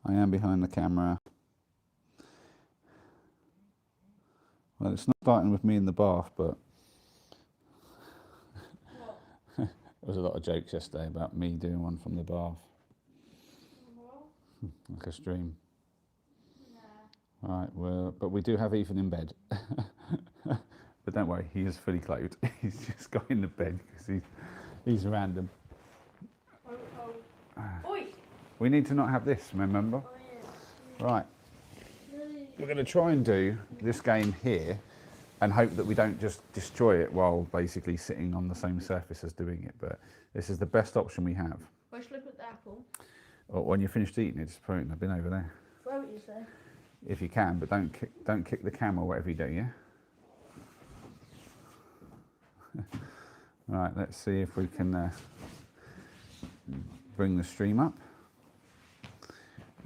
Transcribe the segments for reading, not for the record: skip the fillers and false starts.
I am behind the camera. Well, it's not starting with me in the bath, but there was a lot of jokes yesterday about me doing one from the bath. Like a stream. Right, well, but we do have Ethan in bed. But don't worry, he is fully clothed. He's just got in the bed because he's random. Oi. We need to not have this, remember? Oh, yeah. Right. We're going to try and do this game here and hope that we don't just destroy it while basically sitting on the same surface as doing it. But this is the best option we have. Where should I put the apple? Or when you're finished eating it, just put it in the bin over there. Where would you say? If you can, but don't kick the camera whatever you do, yeah? Right, let's see if we can bring the stream up.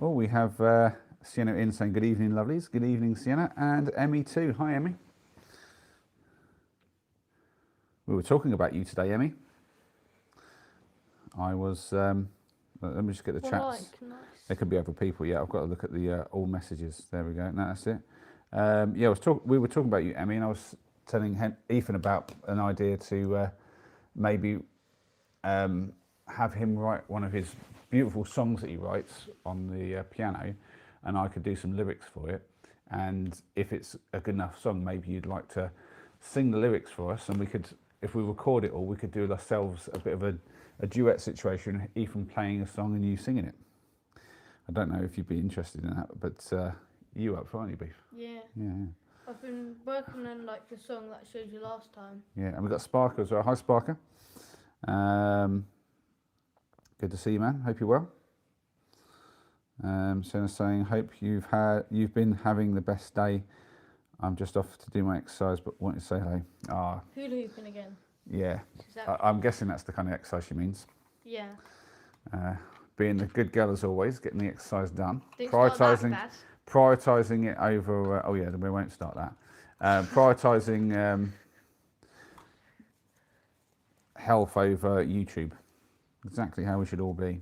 Oh, we have Sienna in saying good evening, lovelies. Good evening, Sienna, and Emmy too. Hi, Emmy. We were talking about you today, Emmy. I was. Let me just get the chats. Nice. There could be other people. Yeah, I've got to look at the all messages. There we go. No, that's it. Yeah, we were talking about you, Emmy, and I was telling Ethan about an idea to maybe have him write one of his beautiful songs that he writes on the piano, and I could do some lyrics for it. And if it's a good enough song, maybe you'd like to sing the lyrics for us, and we could, if we record it all, we could do ourselves a bit of a duet situation, Ethan playing a song and you singing it. I don't know if you'd be interested in that, but you up for, aren't you, Beef? Yeah. Yeah. I've been working on like the song that I showed you last time. Yeah, and we've got Sparker as well. Hi, Sparker. Good to see you, man. Hope you're well. Senna's saying, hope you've been having the best day. I'm just off to do my exercise, but wanted to say hello. Ah. Hula hooping again. Yeah. I'm guessing that's the kind of exercise she means. Yeah. Being the good girl as always, getting the exercise done. Prioritising it over. Oh yeah, we won't start that. Prioritising health over YouTube. Exactly how we should all be.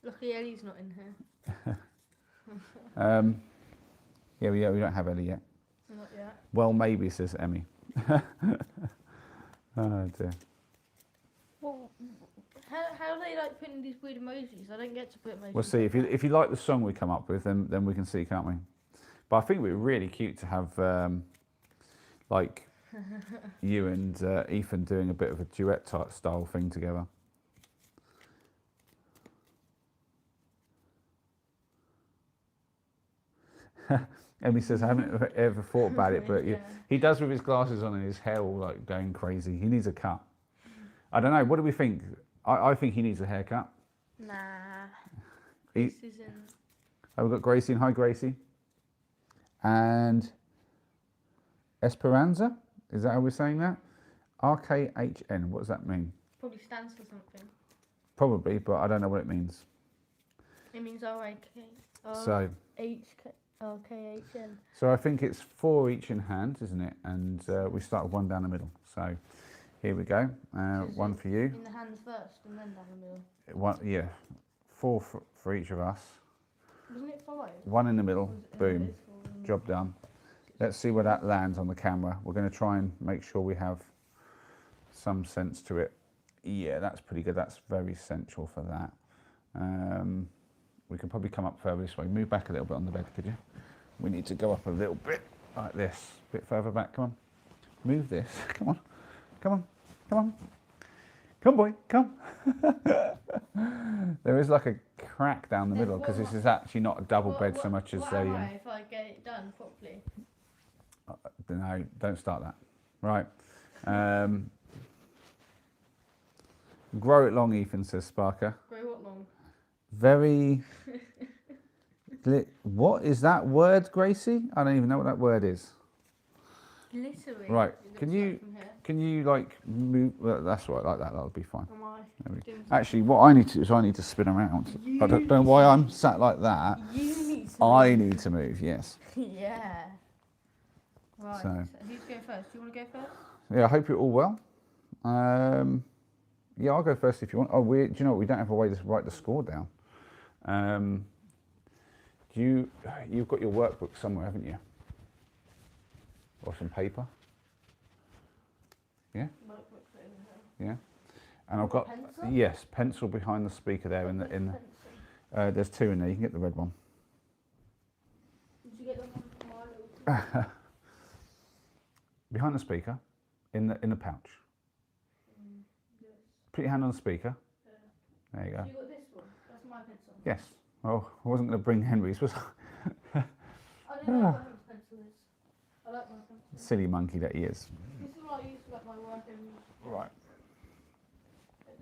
Lucky Ellie's not in here. Yeah, we don't have Ellie yet. Not yet. Well, maybe, says Emmy. Oh dear. Well, how do they like putting these weird emojis? I don't get to put emojis. We'll see. If you like the song we come up with, then we can see, can't we? But I think it'd be really cute to have like you and Ethan doing a bit of a duet type style thing together. Emmy says, I haven't ever thought about it, but yeah. He does with his glasses on and his hair all like going crazy. He needs a cut. I don't know. What do we think? I think he needs a haircut. Nah. This isn't. Oh, we've got Gracie in. Hi, Gracie. And Esperanza. Is that how we're saying that? RKHN. What does that mean? Probably stands for something. Probably, but I don't know what it means. It means R-A-K. So. R-K-H-N. So I think it's 4 each in hand, isn't it? And we start with 1 down the middle. So here we go. One for you. In the hands first and then down the middle. One, yeah. 4 for each of us. Wasn't it 5? 1 in the middle. Boom. Job done. Let's see where that lands on the camera. We're going to try and make sure we have some sense to it. Yeah, that's pretty good. That's very central for that. We can probably come up further this way. Move back a little bit on the bed, could you? We need to go up a little bit like this. A bit further back. Come on. Move this. Come on. Come on. Come on. Come, boy. Come. There is like a crack down the middle because this is actually not a double bed so much as a... if I get it done properly? No, don't start that. Right. Grow it long, Ethan, says Sparker. Grow what long? Very... What is that word, Gracie? I don't even know what that word is. Glittery. Right. Can you like move? Well, that's right, like that. That'll be fine. Actually, what I need to do is I need to spin around. I don't know why I'm sat like that. I need to move. Yes. Yeah. Right. So who's going first? Do you want to go first? Yeah. I hope you're all well. Yeah, I'll go first if you want. Oh, do you know what? We don't have a way to write the score down. You've got your workbook somewhere, haven't you? Or some paper? Yeah? Yeah. And I've got pencil? yes, pencil behind the speaker there in the there's two in there. You can get the red one. Did you get the one from my little Behind the speaker, in the pouch. yes. Put your hand on the speaker. Yeah. There you go. You got this one? That's my pencil. Yes. Oh, I wasn't going to bring Henry's, was I? I don't know what Henry's pencil is. I like my pencil. Silly monkey that he is. This is what I use for like my work and Right. like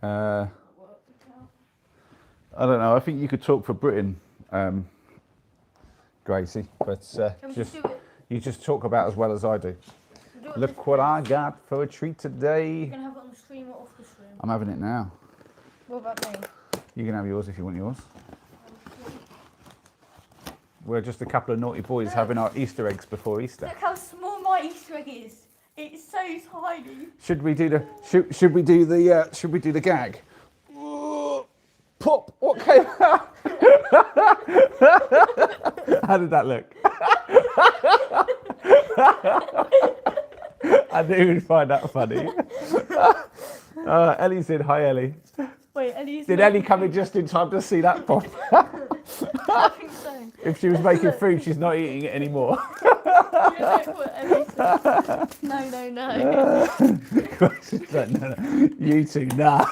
that. Work account. I don't know. I think you could talk for Britain, Gracie, but Can we just do it? you just talk about as well as I do. We'll do it Look this what way. I got for a treat today. You can have it on the stream or off the stream. I'm having it now. What about me? You can have yours if you want yours. We're just a couple of naughty boys having our Easter eggs before Easter. Look how small my Easter egg is. It's so tiny. Should we do the should we do the gag? Pop! What came out? How did that look? I knew you'd find that funny. Ellie said hi, Ellie. Wait, Ellie's Did Ellie come in just in time to see that pop? I think so. If she was making food, she's not eating it anymore. You know what Ellie said? No. No. You two, nah.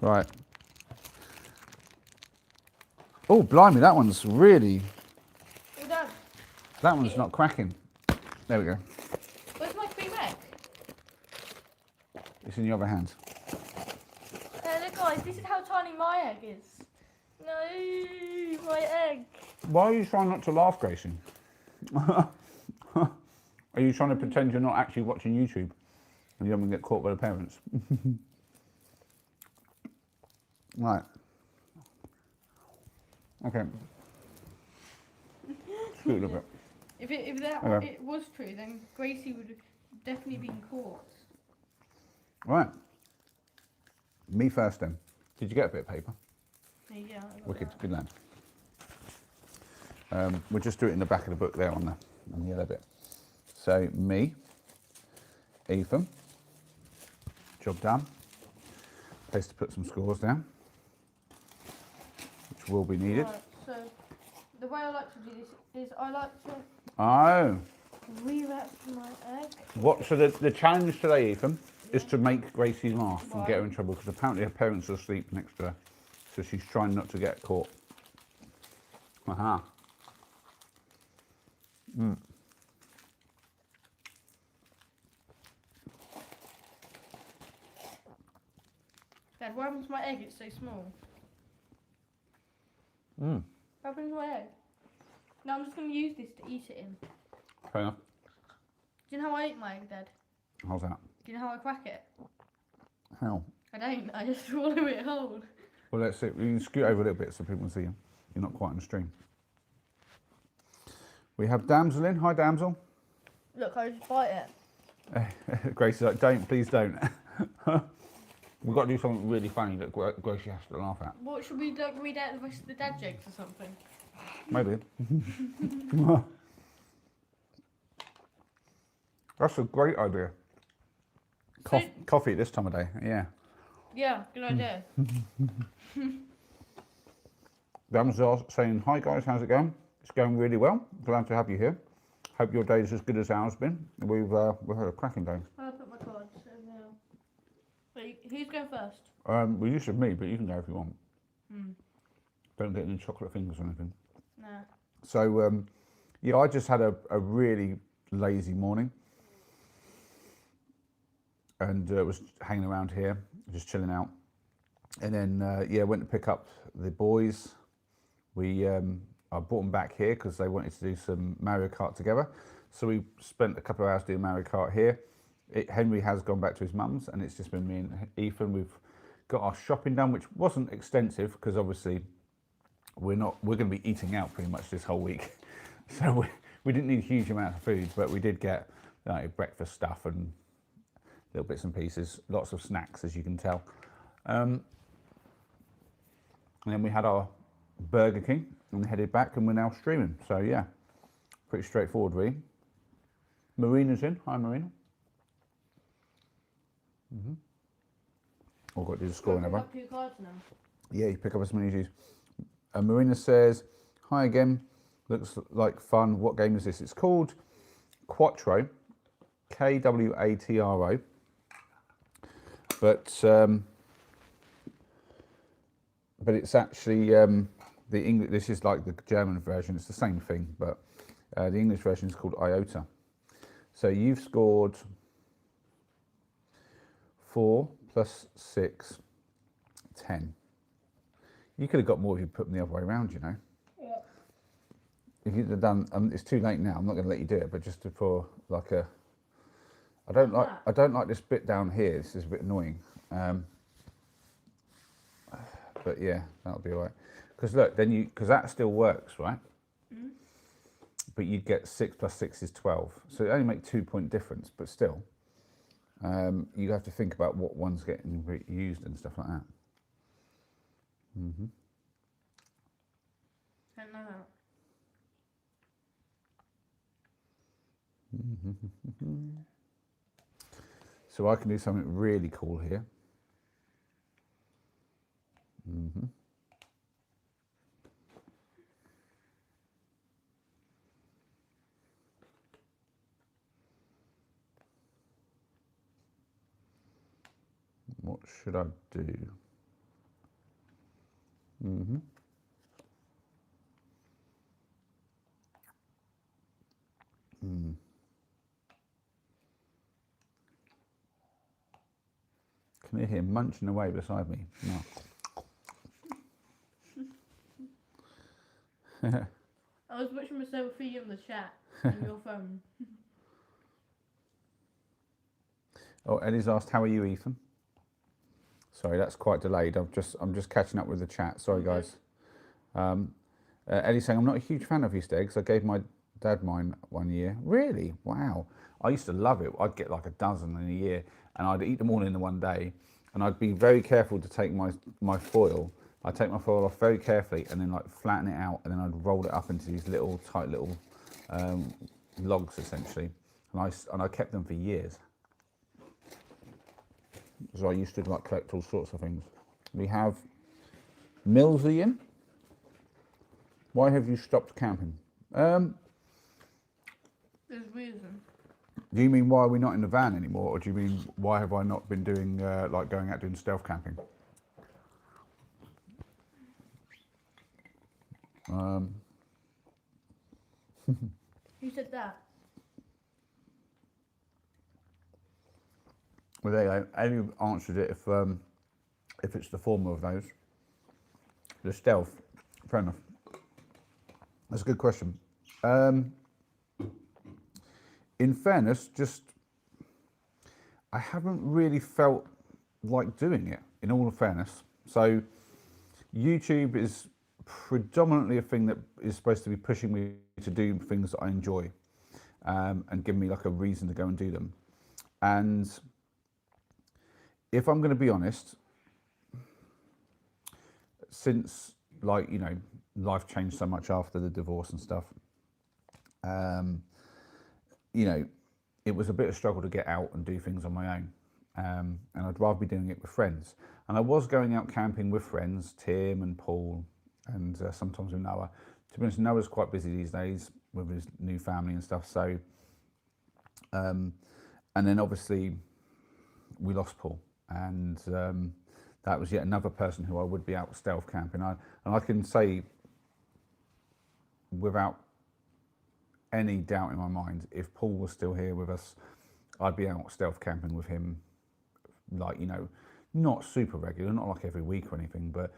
Right. Oh, blimey, that one's really... Well done. That one's not cracking. There we go. Where's my cream egg? It's in your other hand. Look guys, this is how tiny my egg is. No, my egg. Why are you trying not to laugh, Gracie? Are you trying to pretend you're not actually watching YouTube and you don't get caught by the parents? Right. Okay. Scoot a little bit. If that Okay. it was true, then Gracie would have definitely been caught. Right. Me first then. Did you get a bit of paper? Yeah. I got Wicked, that. good lad. We'll just do it in the back of the book there on the yellow bit. So me, Ethan, job done. Place to put some scores down, which will be needed. Right, so the way I like to do this is I like to Oh, rewrap my egg. what? So the challenge today, Ethan, is to make Gracie laugh and get her in Right. trouble because apparently her parents are asleep next to her, so she's trying not to get caught. Aha. Dad, why happens to my egg? It's so small. Mm. What happens to my egg? Now I'm just going to use this to eat it in. Fair enough. Do you know how I eat my egg, Dad? How's that? Do you know how I crack it? How? I don't. I just swallow it whole. Well, let's see. You can scoot over a little bit so people can see you. You're not quite on the stream. We have Damsel in. Hi, Damsel. Look, I just bite it. Grace is like, don't, please don't. We've got to do something really funny that Gracie has to laugh at. What should we like read out the rest of the dad jokes or something? Maybe. That's a great idea. Coffee at this time of day, yeah. Yeah, good idea. Damsel saying, hi guys, how's it going? It's going really well. Glad to have you here. Hope your day is as good as ours been. We've had a cracking day. I'll put my cards in now. Wait, who's going first? Well, you said me, but you can go if you want. Hmm. Don't get any chocolate fingers or anything. Nah. So, yeah, I just had a really lazy morning. And was hanging around here, just chilling out. And then, yeah, went to pick up the boys. I brought them back here because they wanted to do some Mario Kart together. So we spent a couple of hours doing Mario Kart here. Henry has gone back to his mum's and it's just been me and Ethan. We've got our shopping done, which wasn't extensive because obviously we're going to be eating out pretty much this whole week. So we didn't need a huge amount of food, but we did get breakfast stuff and little bits and pieces, lots of snacks, as you can tell. And then we had our Burger King and headed back, and we're now streaming. So yeah, pretty straightforward, really. Marina's in. Hi, Marina. All got to do the scoring, Pick everyone. up your cards now. Yeah, you pick up as many as you. Marina says, hi again. Looks like fun. What game is this? It's called Kwatro. Kwatro. But it's actually the English. This is like the German version. It's the same thing, but the English version is called iota. So you've scored 4 plus 6, 10. You could have got more if you put them the other way around, you know. Yeah. If you'd have done, it's too late now. I'm not going to let you do it, but just for like a. I don't like this bit down here. This is a bit annoying. But yeah, that'll be all right. Because look, then because that still works, right? Mm. But you'd get 6 plus 6 is 12. So it only make 2-point difference, but still, you have to think about what one's getting used and stuff like that. I know that. So I can do something really cool here. What should I do? Can you hear him munching away beside me? No. I was watching myself feed on the chat on your phone. Oh, Eddie's asked, "How are you, Ethan?" Sorry, that's quite delayed. I'm just catching up with the chat. Sorry, guys. Eddie's saying, "I'm not a huge fan of Easter eggs. I gave my dad mine one year." Really? Wow. I used to love it. I'd get like a dozen in a year, and I'd eat them all in the one day. And I'd be very careful to take my foil. I'd take my foil off very carefully, and then like flatten it out, and then I'd roll it up into these tight little logs, essentially. And I kept them for years. So I used to like collect all sorts of things. We have Millsy in. Why have you stopped camping? There's reason. Do you mean why are we not in the van anymore, or do you mean why have I not been doing like going out doing stealth camping? Who said that? Well, there you go. Ellie answered it if it's the former of those. The stealth, fair enough. That's a good question. In fairness, I haven't really felt like doing it, in all fairness. So YouTube is predominantly a thing that is supposed to be pushing me to do things that I enjoy, and give me like a reason to go and do them. And if I'm going to be honest, since like, you know, life changed so much after the divorce and stuff, you know, it was a bit of a struggle to get out and do things on my own. And I'd rather be doing it with friends. And I was going out camping with friends, Tim and Paul, and sometimes with Noah. To be honest, Noah's quite busy these days with his new family and stuff. So, and then obviously we lost Paul, and that was yet another person who I would be out stealth camping. And I can say without any doubt in my mind, if Paul was still here with us, I'd be out stealth camping with him, like, you know, not super regular, not like every week or anything, but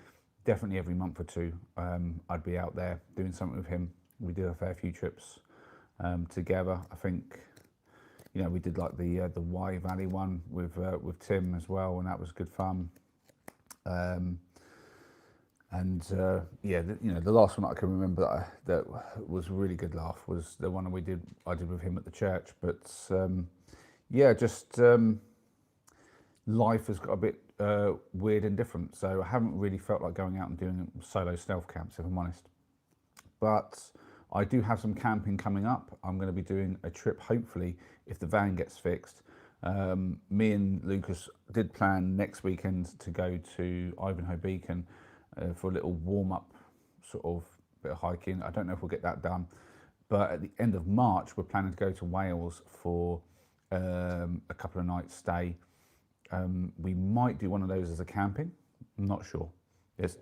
definitely every month or two, I'd be out there doing something with him. We did a fair few trips together. I think, you know, we did like the Wye Valley one with Tim as well, and that was good fun. And yeah, the last one I can remember that was a really good laugh was the one I did with him at the church. But yeah, just life has got a bit weird and different. So I haven't really felt like going out and doing solo stealth camps, if I'm honest. But I do have some camping coming up. I'm going to be doing a trip, hopefully, if the van gets fixed. Me and Lucas did plan next weekend to go to Ivanhoe Beacon for a little warm-up sort of bit of hiking. I don't know if we'll get that done. But at the end of March, we're planning to go to Wales for a couple of nights stay. We might do one of those as a camping. I'm not sure. It's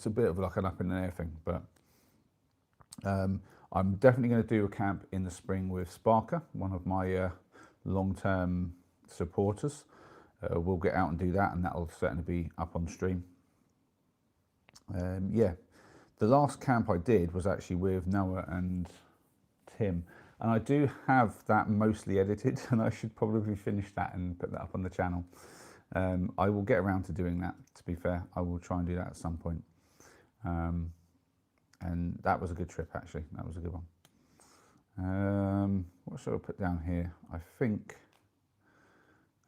a bit of like an up in the air thing, but I'm definitely going to do a camp in the spring with Sparker, one of my long-term supporters. We'll get out and do that, and that'll certainly be up on stream. Yeah, the last camp I did was actually with Noah and Tim, and I do have that mostly edited, and I should probably finish that and put that up on the channel. I will get around to doing that, to be fair. I will try and do that at some point. And that was a good trip, actually. That was a good one. What should I put down here? I think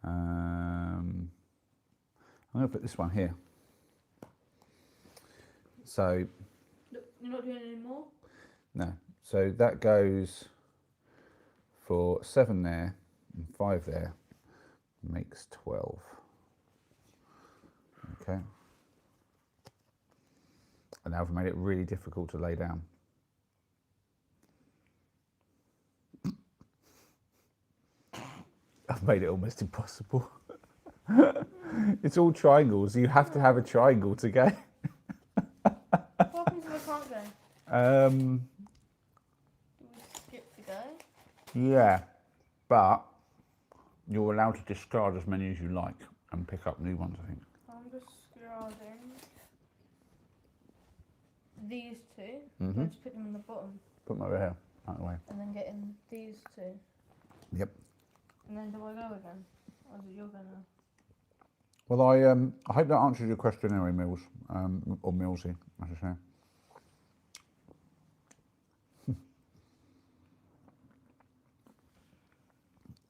I'm going to put this one here. So You're not doing any more? no. So that goes for 7 there and 5 there, makes 12. Okay. And now I've made it really difficult to lay down. I've made it almost impossible. It's all triangles. You have to have a triangle to go. What happens if I can't go? Do we skip to go? Yeah, but you're allowed to discard as many as you like and pick up new ones, I think. I'm discarding these two. Mhm. I'm going to put them in the bottom. Put them over here, out of the way. And then getting these two. Yep. And then do I go again? Or is it you're gonna? Well, I hope that answers your question anyway, Mills, or Millsy, I should say.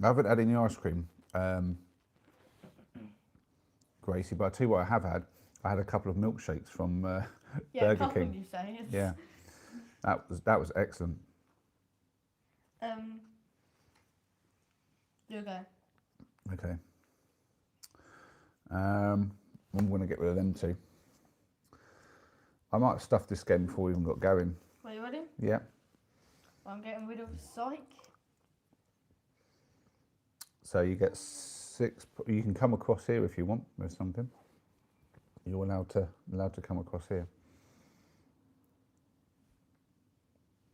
I haven't had any ice cream, Gracie, but I'll tell you what I have had. I had a couple of milkshakes from Yeah, Burger couple, King. you say. It's, Yeah, that was excellent. You go. Okay. I'm going to get rid of them too. I might stuff this game before we even got going. Are you ready? Yeah. I'm getting rid of Psych. So you get 6. You can come across here if you want with something. You're allowed to come across here.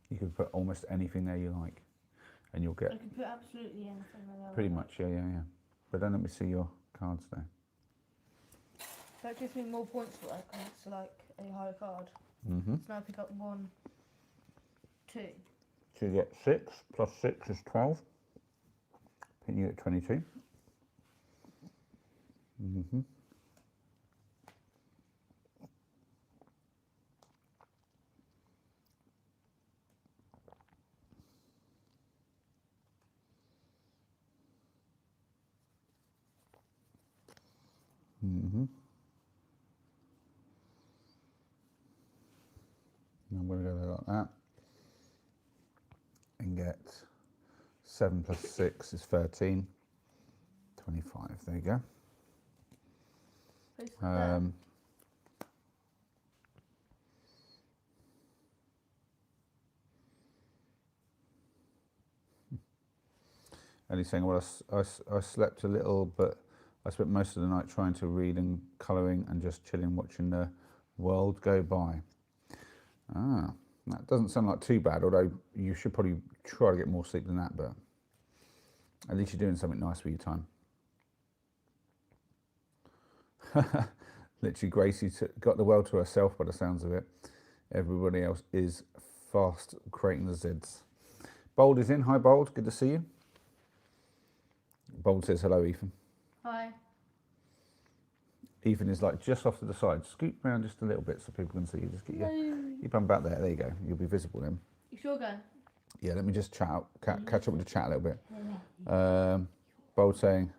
You can put almost anything there you like, and you'll get. I can put absolutely anything there. Pretty much, yeah. But don't let me see your cards there. That gives me more points for that because it's like a higher card. Mm-hmm. So now I pick up 1, 2. So you get 6 plus 6 is 12. Putting you at 22. Mm-hmm. Mm-hmm. I'm going to go there like that and get 7 plus 6 is 13. 25. There you go. And he's saying, well, I slept a little, but I spent most of the night trying to read and colouring and just chilling, watching the world go by. Ah, that doesn't sound like too bad, although you should probably try to get more sleep than that, but at least you're doing something nice with your time. Literally, Gracie got the world to herself by the sounds of it. Everybody else is fast creating the Zeds. Bold is in. Hi, Bold. Good to see you. Bold says hello, Ethan. Hi. Ethan is like just off to the side. Scoot round just a little bit so people can see you. Just get your bum back there. There you go. You'll be visible then. You sure go? Yeah, let me just catch up with the chat a little bit. Bold saying,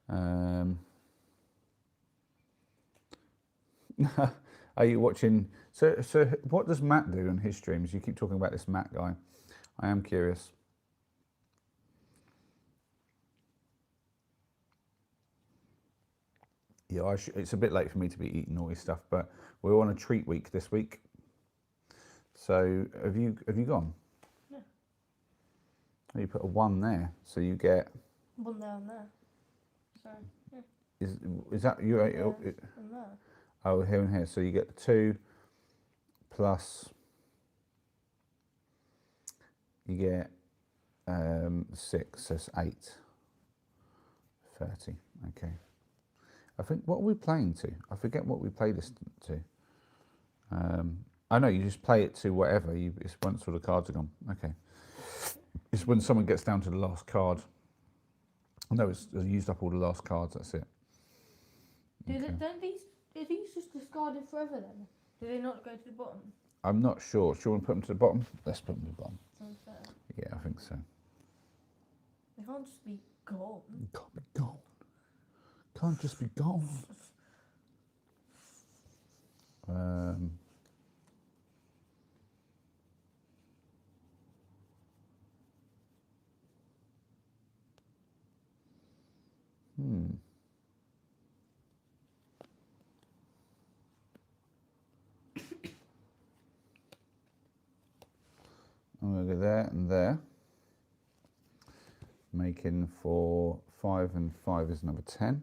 are you watching? So what does Matt do on his streams? You keep talking about this Matt guy. I am curious. Yeah, it's a bit late for me to be eating naughty stuff, but we're on a treat week this week. So have you gone? No. Oh, you put a 1 there, so you get. 1 there and there. So yeah. Is that you? And there. Oh, here and here. So you get the 2 plus. You get 6. So it's 8. 30. Okay. I think, what are we playing to? I forget what we play this to. I know you just play it to whatever. It's once all the cards are gone. Okay. It's when someone gets down to the last card. No, it's used up all the last cards. That's it. Okay. Are these just discarded forever then? Do they not go to the bottom? I'm not sure. Should we put them to the bottom? Let's put them to the bottom. Sounds fair. Yeah, I think so. They can't just be gone. Can't be gone. Can't just be gone. I'm going to go there and there. Making for 5 and 5 is another 10.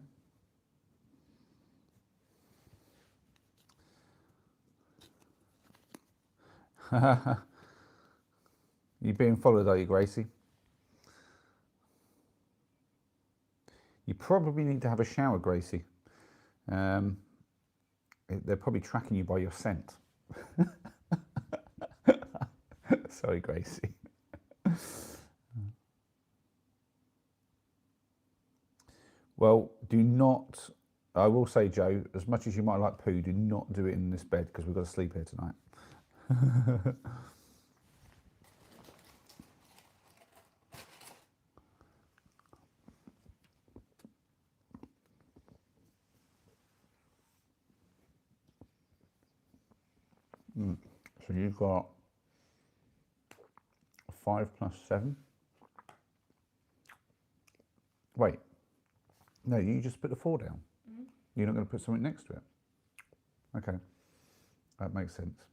You being followed, are you, Gracie? You probably need to have a shower, Gracie. They're probably tracking you by your scent. Sorry, Gracie. Well, do not, I will say, Joe, as much as you might like poo, do not do it in this bed because we've got to sleep here tonight. So you've got 5 plus 7. Wait, no, you just put the 4 down. Mm-hmm. You're not going to put something next to it. Okay, that makes sense.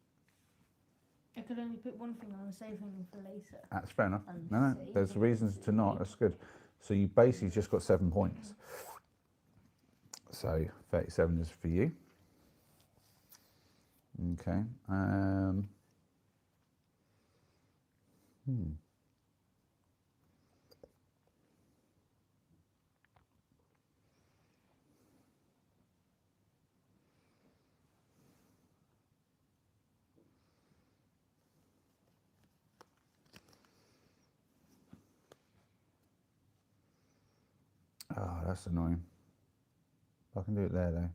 I could only put one thing on and save them for later. That's fair enough. No, there's reasons to not. That's good. So you basically just got 7 points. So 37 is for you. Okay. Oh, that's annoying. I can do it there though.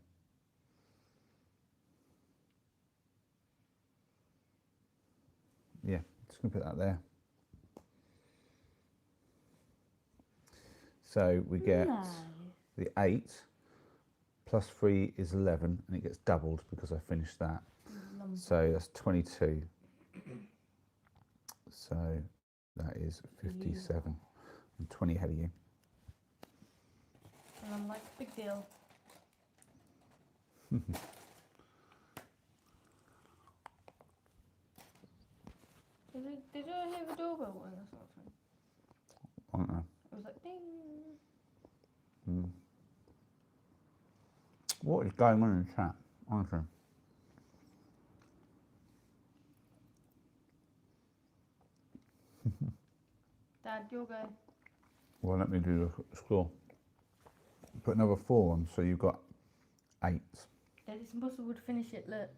Yeah, just gonna put that there. So we get the 8 plus 3 is 11, and it gets doubled because I finished that. So that's 22. So that is 57. I'm 20 ahead of you. And I'm like, big deal. Did you hear the doorbell when I saw it? I don't know. It was like ding. What is going on in the chat? Honestly. Dad, your go. Well, let me do the score. Put another 4 on, so you've got 8. Dad, it's impossible to finish it, look.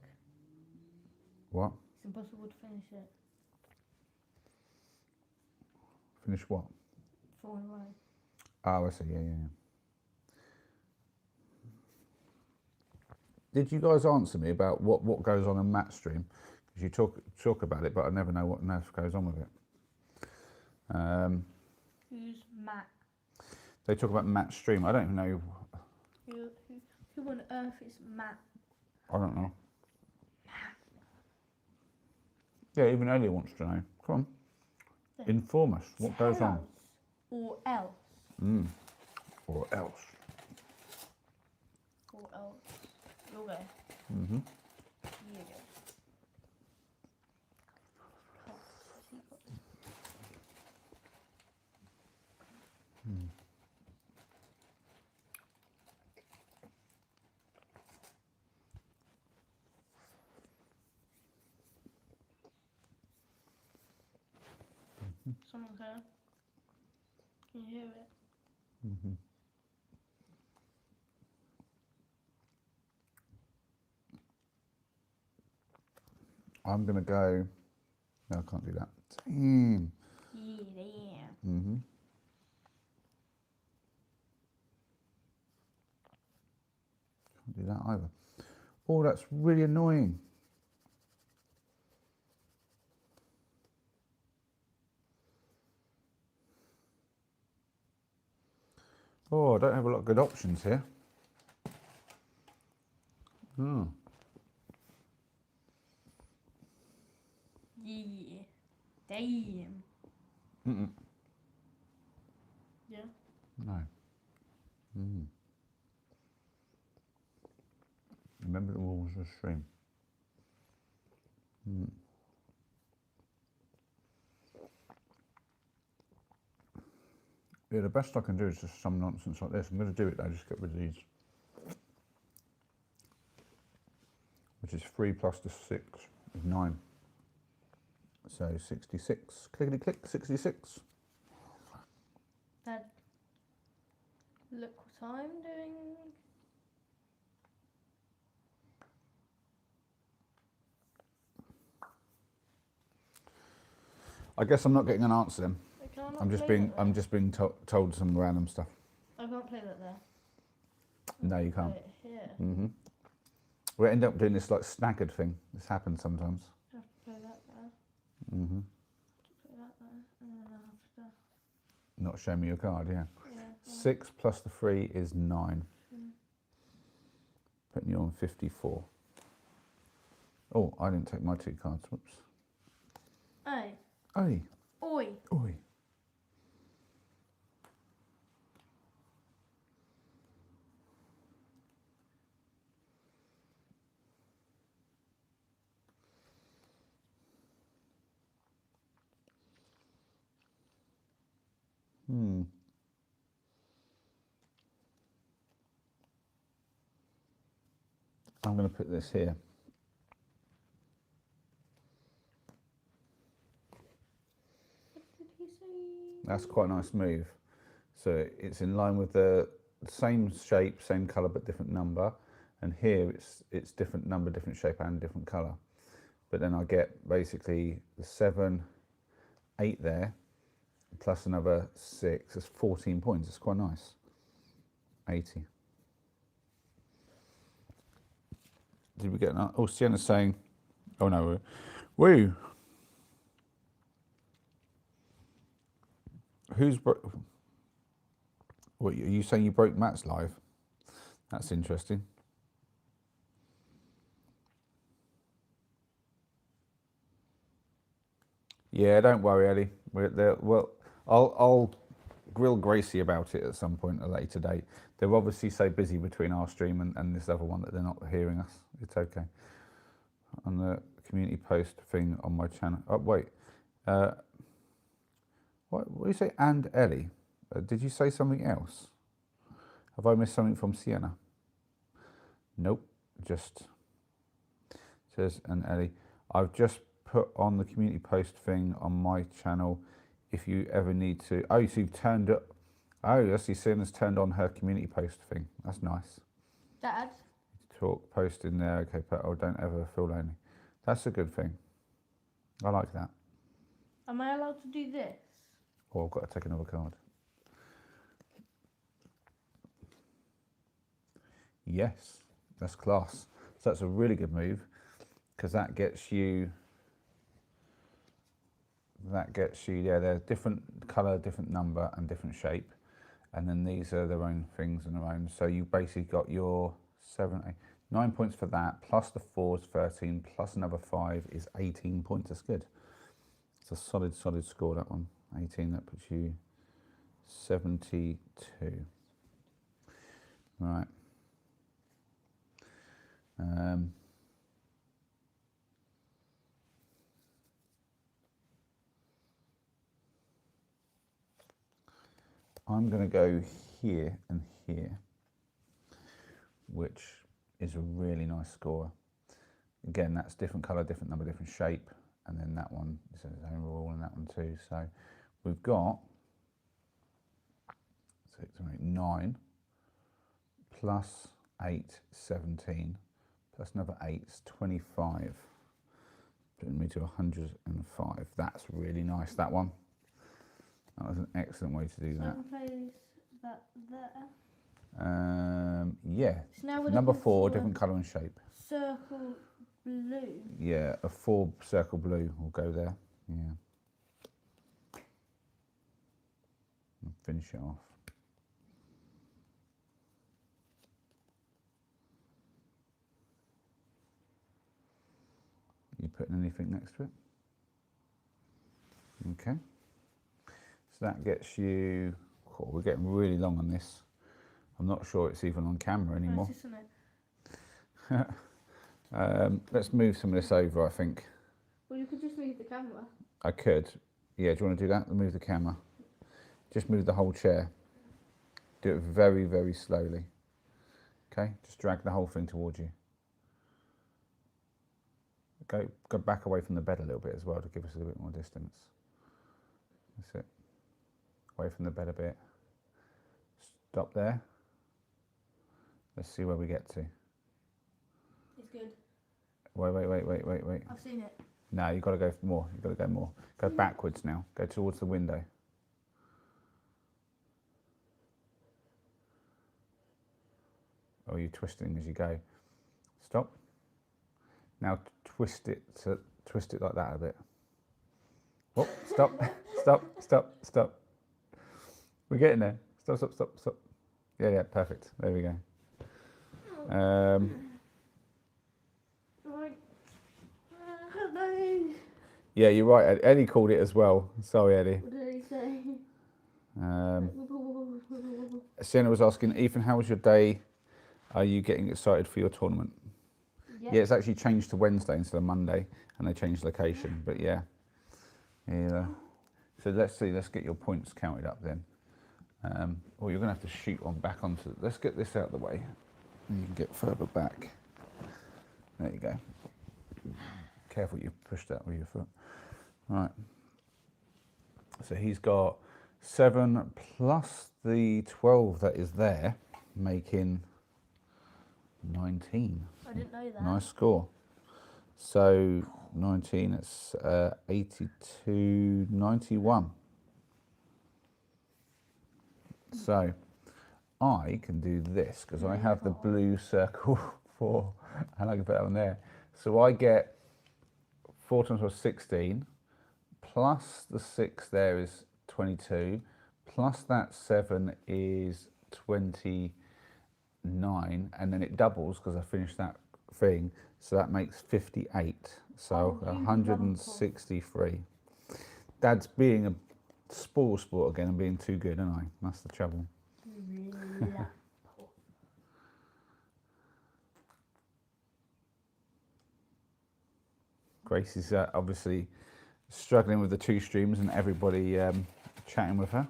What? It's impossible to finish it. Finish what? 4 in a row. Oh, I see. Yeah. Did you guys answer me about what goes on in Matt's stream? Because you talk about it, but I never know what else goes on with it. Who's Matt? They talk about Matt's stream. I don't even know. Who on earth is Matt? I don't know. Yeah, even Ellie wants to know. Come on. Inform us. What goes on? Or else. Or else. Or else. You'll go. Mm-hmm. You go. Someone's there. Can you hear it? Mm-hmm. I'm going to go... No, I can't do that. Damn. Yeah. Mm-hmm. Can't do that either. Oh, that's really annoying. Oh, I don't have a lot of good options here. Oh. Yeah. Damn. Mm-mm. Yeah. No. Mm. Remember the rules of the stream. Mm. Yeah, the best I can do is just some nonsense like this. I'm going to do it though, just get rid of these. Which is 3 plus the 6 is 9. So 66. Clickety click, 66. Dad, look what I'm doing. I guess I'm not getting an answer then. Can I not I'm just play being that there? I'm just being told some random stuff. I can't play that there. No, you can't. Play it here. Mm-hmm. We end up doing this like staggered thing. This happens sometimes. I have to play that there. Mm-hmm. Play that there. And then I have to. Not show me your card, yeah. Yeah. 6 plus the 3 is 9. Putting you on 54. Oh, I didn't take my 2 cards. Whoops. Hey. Oi. Oi. Oi. I'm going to put this here. What did he say? That's quite a nice move. So it's in line with the same shape, same colour, but different number. And here it's different number, different shape, and different colour. But then I get basically the 7, 8 there, plus another 6. It's 14 points. It's quite nice. 80. Did we get an... Oh, Sienna's saying... Oh, no. Woo! Who's... What, are you saying you broke Matt's live? That's interesting. Yeah, don't worry, Ellie. We're there. Well, I'll grill Gracie about it at some point at a later date. They're obviously so busy between our stream and this other one that they're not hearing us. It's okay. On the community post thing on my channel. Oh, wait. What do you say? And Ellie? Did you say something else? Have I missed something from Sienna? Nope. Just says and Ellie. I've just put on the community post thing on my channel if you ever need to. Oh, so you've turned up. Oh, I see. Sienna's turned on her community post thing. That's nice. Dad? Talk, post in there. Okay, but oh, don't ever feel lonely. That's a good thing. I like that. Am I allowed to do this? Oh, I've got to take another card. Yes, that's class. So that's a really good move because that gets you, yeah, they're different colour, different number and different shape. And then these are their own things and their own. So you basically got your 7, 8, 9 points for that, plus the 4 is 13, plus another 5 is 18 points. That's good. It's a solid score, that one. 18, that puts you 72. Right. I'm going to go here and here, which is a really nice score. Again, that's different colour, different number, different shape, and then that one is its own rule, and that one too. So we've got 6, 8, 9 plus 8, 17, plus another 8 is 25, putting me to 105. That's really nice, that one. That was an excellent way to do that. So I can place that there. Yeah. So now we're Number looking 4, for different colour and shape. circle blue. Yeah, a 4 circle blue will go there. Yeah. And finish it off. You putting anything next to it? Okay. So that gets you, oh, we're getting really long on this. I'm not sure it's even on camera anymore. Nice, isn't it? Let's move some of this over, I think. Well, you could just move the camera. I could. Yeah, do you want to do that? Move the camera. Just move the whole chair. Do it very, very slowly. Okay, just drag the whole thing towards you. Go back away from the bed a little bit as well to give us a little bit more distance. That's it. Away from the bed a bit. Stop there. Let's see where we get to. It's good. Wait. I've seen it. No, you've got to go more. You've got to go more. Go backwards now. Go towards the window. Oh, you're twisting as you go. Stop. Now twist it like that a bit. Oh, stop. We're getting there. Stop. Yeah, perfect. There we go. Right. No. Yeah, you're right. Eddie called it as well. Sorry, Eddie. What did he say? Sienna was asking, Ethan, how was your day? Are you getting excited for your tournament? Yep. Yeah, it's actually changed to Wednesday instead of Monday, and they changed location. But yeah. So let's see. Let's get your points counted up then. Or you're going to have to shoot one back onto. Let's get this out of the way, and you can get further back. There you go. Careful, you push that with your foot. Right. So he's got 7 plus the 12 that is there, making 19. I didn't know that. Nice score. So 19, it's 82, 91. So I can do this because I have the blue circle 4 and I can put that on there. So I get 4 times 4 is 16, plus the 6 there is 22, plus that 7 is 29, and then it doubles because I finished that thing, so that makes 58. So 163. Dad's being a spoil sport again and being too good, isn't I? That's the trouble. Grace is obviously struggling with the 2 streams and everybody chatting with her.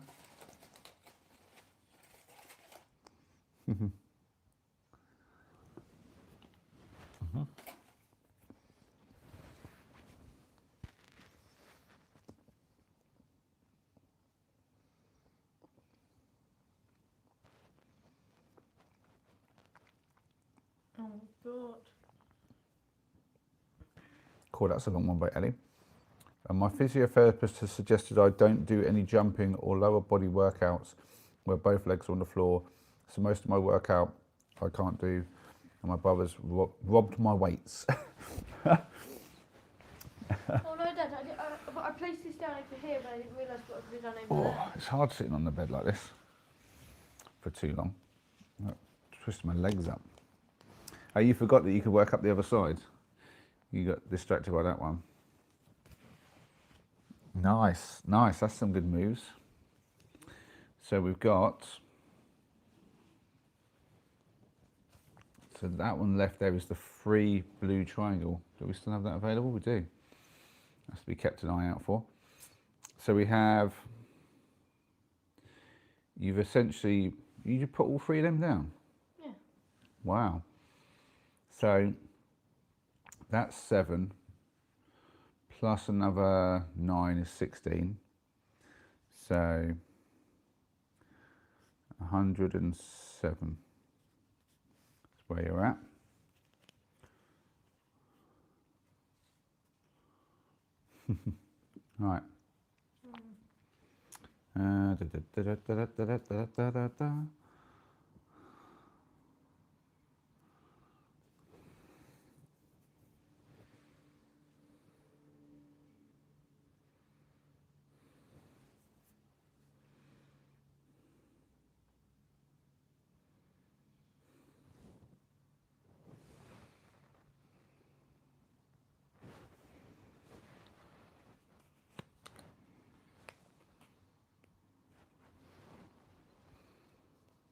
Oh God. Cool, that's a long one by Ellie. My physiotherapist has suggested I don't do any jumping or lower body workouts where both legs are on the floor. So most of my workout I can't do and my brother's robbed my weights. Oh no, Dad, I placed this down over here, but I didn't realise what I'd done over there. Oh, it's hard sitting on the bed like this for too long. I twisted my legs up. Oh, you forgot that you could work up the other side. You got distracted by that one. Nice, nice. That's some good moves. So we've got... So that one left there is the free blue triangle. Do we still have that available? We do. Has to be kept an eye out for. So we have... You've essentially... You just put all three of them down? Yeah. Wow. So that's 7 plus another 9 is 16. So 107 is where you're at. Right. Da, da, da, da, da, da, da, da, da, da, da.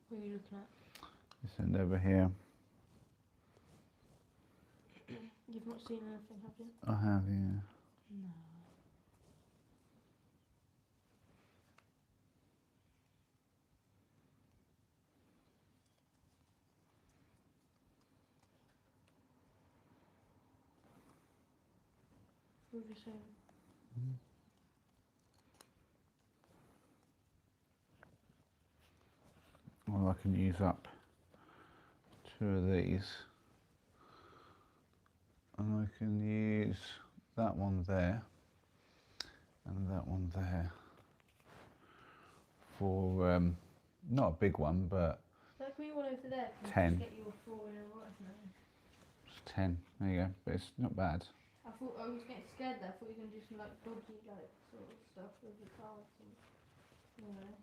What are you looking at? This end over here. You've not seen anything, have you? I have, yeah. No. What were you saying? Well, I can use up 2 of these. And I can use that one there and that one there for, not a big one, but That can be one over there. 10. Get you a 4 in a row, isn't it? It's 10. There you go. But it's not bad. I thought I was getting scared there. I thought you were going to do some like dodgy like sort of stuff with the cards and you know.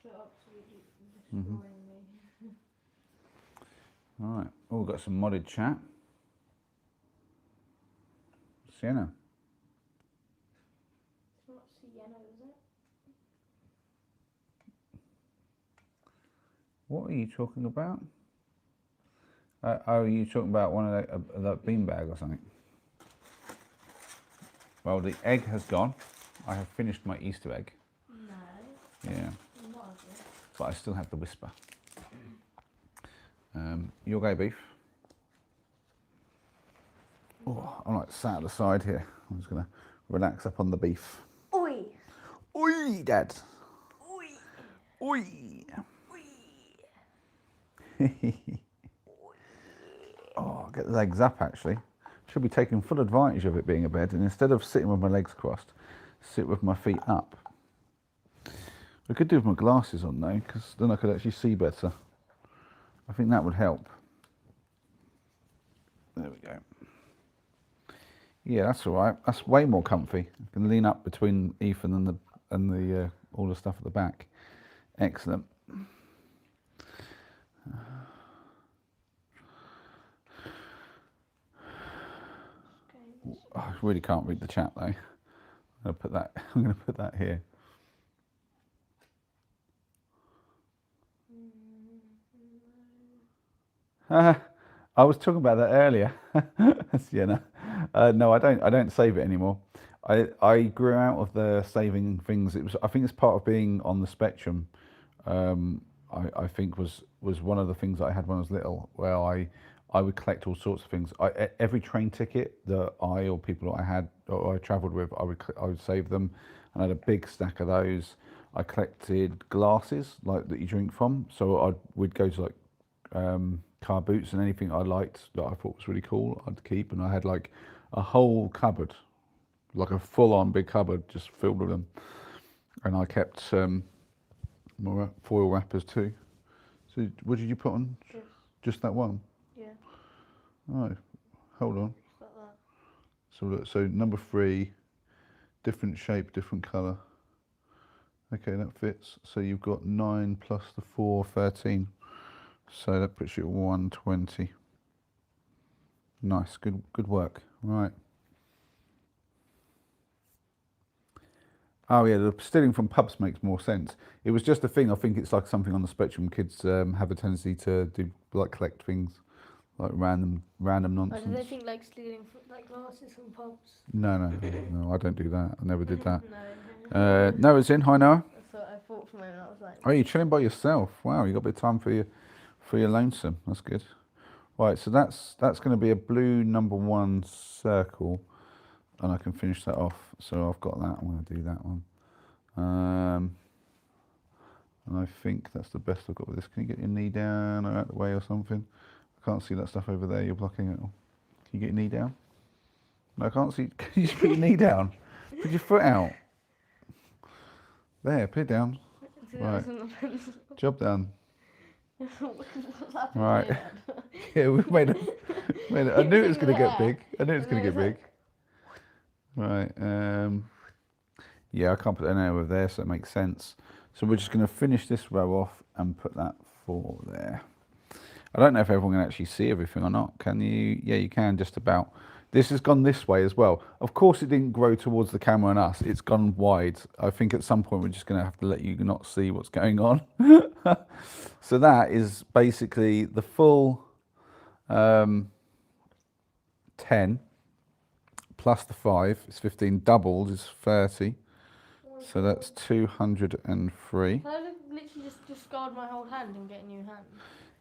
Straight up absolutely destroying me. All right. Oh, we've got some modded chat. Sienna. It's not Sienna, is it? What are you talking about? Oh, are you talking about one of the beanbag or something? Well, the egg has gone. I have finished my Easter egg. No. Yeah. Not ugly. But I still have the whisper. Your go, beef. Oh, I'm like sat at the side here. I'm just gonna relax up on the beef. Oi! Oi, Dad. Oi! Oi. Oi! Oh, get the legs up actually. Should be taking full advantage of it being a bed, and instead of sitting with my legs crossed, sit with my feet up. I could do with my glasses on though, because then I could actually see better. I think that would help. There we go. Yeah, that's all right. That's way more comfy. I can lean up between Ethan and the all the stuff at the back. Excellent. I really can't read the chat though. I'm gonna put that. I'm gonna put that here. I was talking about that earlier, Sienna. No, I don't save it anymore. I grew out of the saving things. I think it's part of being on the spectrum. I think was one of the things that I had when I was little, where I would collect all sorts of things. Every train ticket that I or people that I had or I travelled with, I would save them, and I had a big stack of those. I collected glasses like that you drink from, so we'd go to like car boots, and anything I liked that I thought was really cool, I'd keep, and I had like a whole cupboard, like a full-on big cupboard, just filled with them, and I kept More foil wrappers too. So what did you put on? Just that one? Yeah. Oh, hold on. Like that. So look, so number 3, different shape, different colour. Okay, that fits. So you've got 9 plus the 4, 13. So that puts you at 120. Nice, good work. Right. Oh yeah, the stealing from pubs makes more sense. It was just a thing. I think it's like something on the spectrum. Kids have a tendency to do, like, collect things, like random Oh, nonsense. do they think like stealing like glasses from pubs? No, I don't do that. I never did that. No. Noah's in. Hi, Noah. That's what I thought for a moment. I was like. Oh, you're chilling by yourself. Wow, you got a bit of time for your lonesome. That's good. Right, so that's going to be a blue number 1 circle, and I can finish that off. So I've got that. I'm going to do that one. And I think that's the best I've got with this. Can you get your knee down or out the way or something? I can't see that stuff over there. You're blocking it all. Can you get your knee down? No, I can't see. Can you just put your knee down? Put your foot out. There, put it down. Right. Job done. What's happened Right. here, Dad? Yeah, we made it. I knew it was going to get big. I knew it was going to get big. Right. Yeah, I can't put any over there, so it makes sense. So we're just going to finish this row off and put that 4 there. I don't know if everyone can actually see everything or not. Can you? Yeah, you can just about. This has gone this way as well. Of course, it didn't grow towards the camera and us. It's gone wide. I think at some point we're just going to have to let you not see what's going on. So that is basically the full 10 plus the 5 is 15. Doubled is 30. So that's 203. Can I literally just discard my whole hand and get a new hand?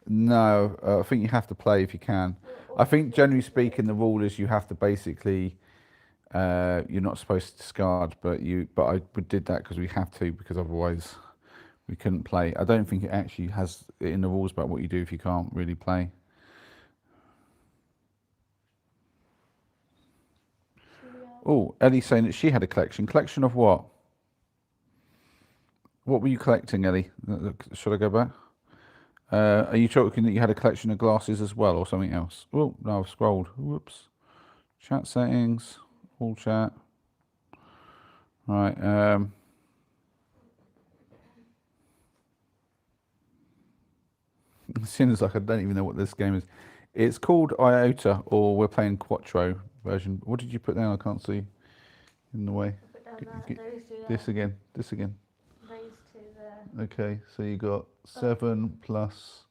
No, I think you have to play if you can. I think generally speaking, the rule is you have to basically. You're not supposed to discard, but I did that because we have to, because otherwise we couldn't play. I don't think it actually has it in the rules about what you do if you can't really play. Oh, Ellie's saying that she had a collection. Collection of what? What were you collecting, Ellie? Should I go back? Are you talking that you had a collection of glasses as well, or something else? Oh, no, I've scrolled. Whoops. Chat settings, all chat. Right. It seems like I don't even know what this game is. It's called Iota, or we're playing Quattro version. What did you put down? I can't see in the way. Put down that, those two there. This again. Those two there. Okay, so you got 7 plus.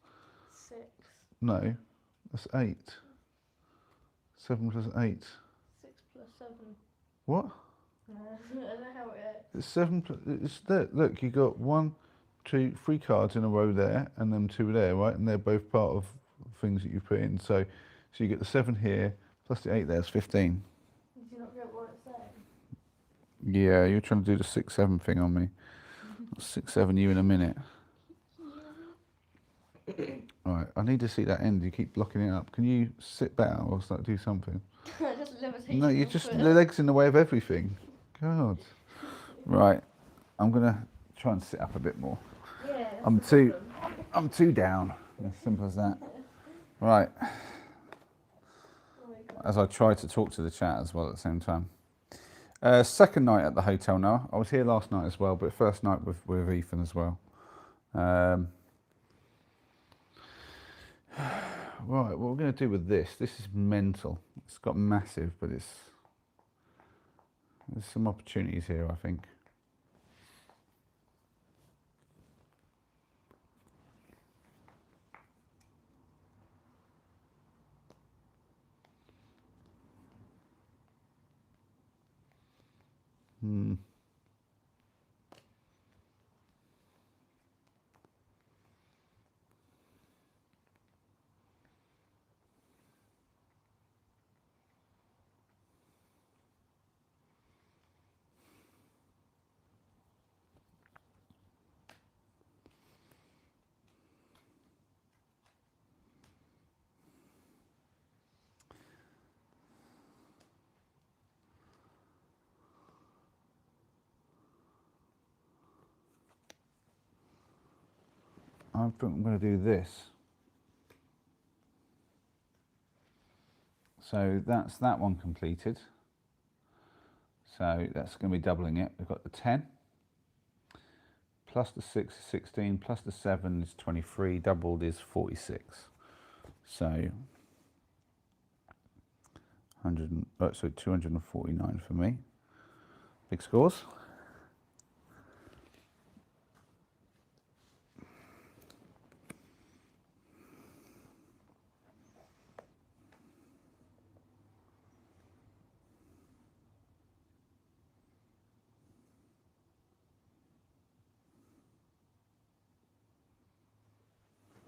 6. No, that's 8. 7 plus 8. 6 plus 7. What? I don't know how it It's 7 plus. It's there. Look, you got 1, 2, 3 cards in a row there, and then 2 there, right? And they're both part of things that you put in. So you get the 7 here plus the 8 there is 15. Did you not get what it's saying? Yeah, you're trying to do the 6, 7 thing on me. 6, 7 you in a minute. Right, I need to see that end. You keep blocking it up. Can you sit better or start do something? Just levitation. No, you're just the legs in the way of everything. God. Right, I'm gonna try and sit up a bit more. Yeah. I'm too down. As simple as that. Right. As I try to talk to the chat as well at the same time. Second night at the hotel now. I was here last night as well, but first night with Ethan as well. Right, what we're going to do with this is mental. It's got massive, but there's some opportunities here, I think. I'm going to do this. So that's that one completed. So that's going to be doubling it. We've got the 10 plus the 6 is 16 plus the 7 is 23. Doubled is 46. So 249 for me. Big scores.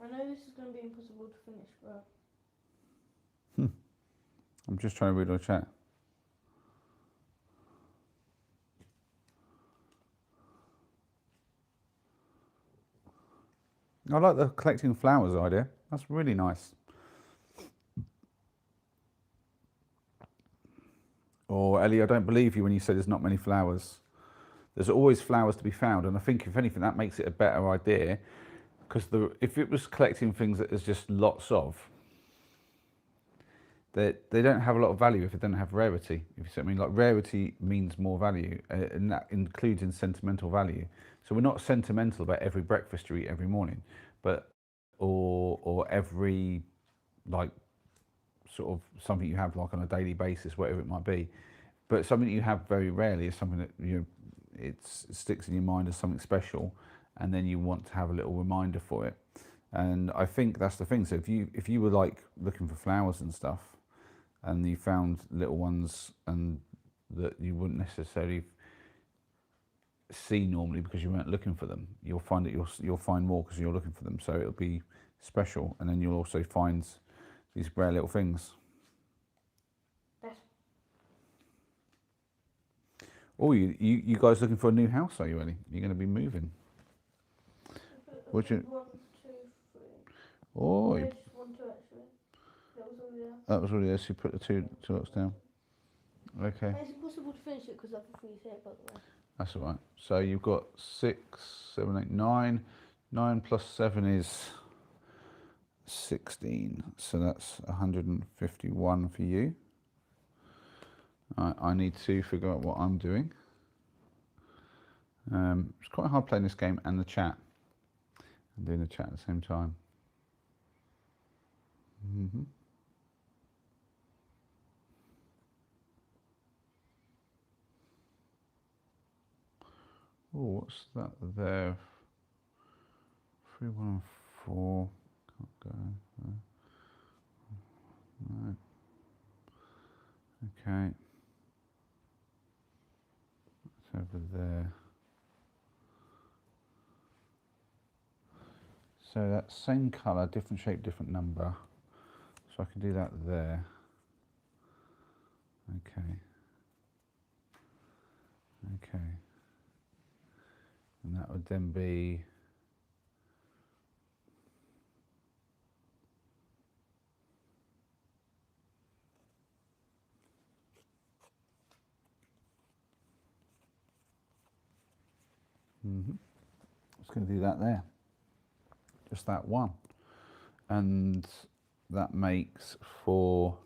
I know this is going to be impossible to finish, but... I'm just trying to read our chat. I like the collecting flowers idea. That's really nice. Or Ellie, I don't believe you when you say there's not many flowers. There's always flowers to be found, and I think if anything that makes it a better idea, because if it was collecting things that there's just lots of, they don't have a lot of value if they don't have rarity. If you see what I mean, like rarity means more value, and that includes in sentimental value. So we're not sentimental about every breakfast you eat every morning, but or every like sort of something you have like on a daily basis, whatever it might be. But something that you have very rarely is something that it sticks in your mind as something special, and then you want to have a little reminder for it. And I think that's the thing. So if you were like looking for flowers and stuff, and you found little ones and that you wouldn't necessarily see normally because you weren't looking for them, you'll find that you'll find more because you're looking for them. So it'll be special, and then you'll also find these rare little things. Oh, you guys looking for a new house, are you, Ellie? You're going to be moving. What's your... 1, 2, 3. Oh, No, just 1, 2 actually. That was already there. that was already there, so you put the two lots down. Okay. And it's impossible to finish it because I've got 3 here, by the way. That's all right. So you've got 6, 7, 8, 9. 9 plus 7 is 16. So that's 151 for you. I need to figure out what I'm doing. It's quite hard playing this game and the chat. I'm doing the chat at the same time. Oh, what's that there? 3, 1, and 4. Can't go there. No. Okay. It's over there. So that same colour, different shape, different number. So I can do that there. Okay. Okay. And that would then be Just going to do that there. Just that one. And that makes 4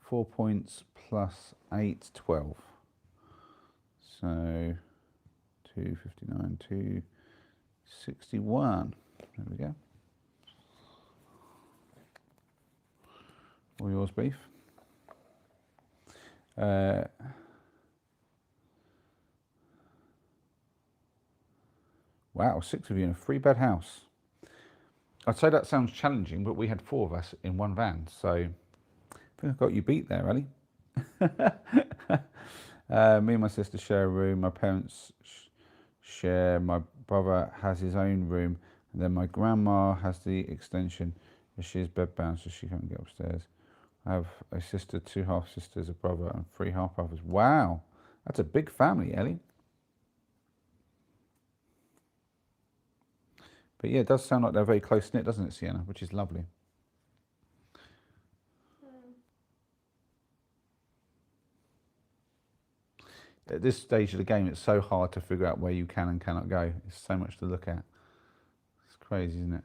points plus 8, 12. So 259, 261. There we go. All yours, beef. Wow, 6 of you in a 3-bed house. I'd say that sounds challenging, but we had 4 of us in one van, so I think I got you beat there, Ellie. Me and my sister share a room. My parents share. My brother has his own room, and then my grandma has the extension. She's bedbound, so she can't get upstairs. I have a sister, 2 half sisters, a brother, and 3 half brothers. Wow, that's a big family, Ellie. But yeah, it does sound like they're very close knit, doesn't it, Sienna? Which is lovely. At this stage of the game, it's so hard to figure out where you can and cannot go. It's so much to look at. It's Crazy, isn't it?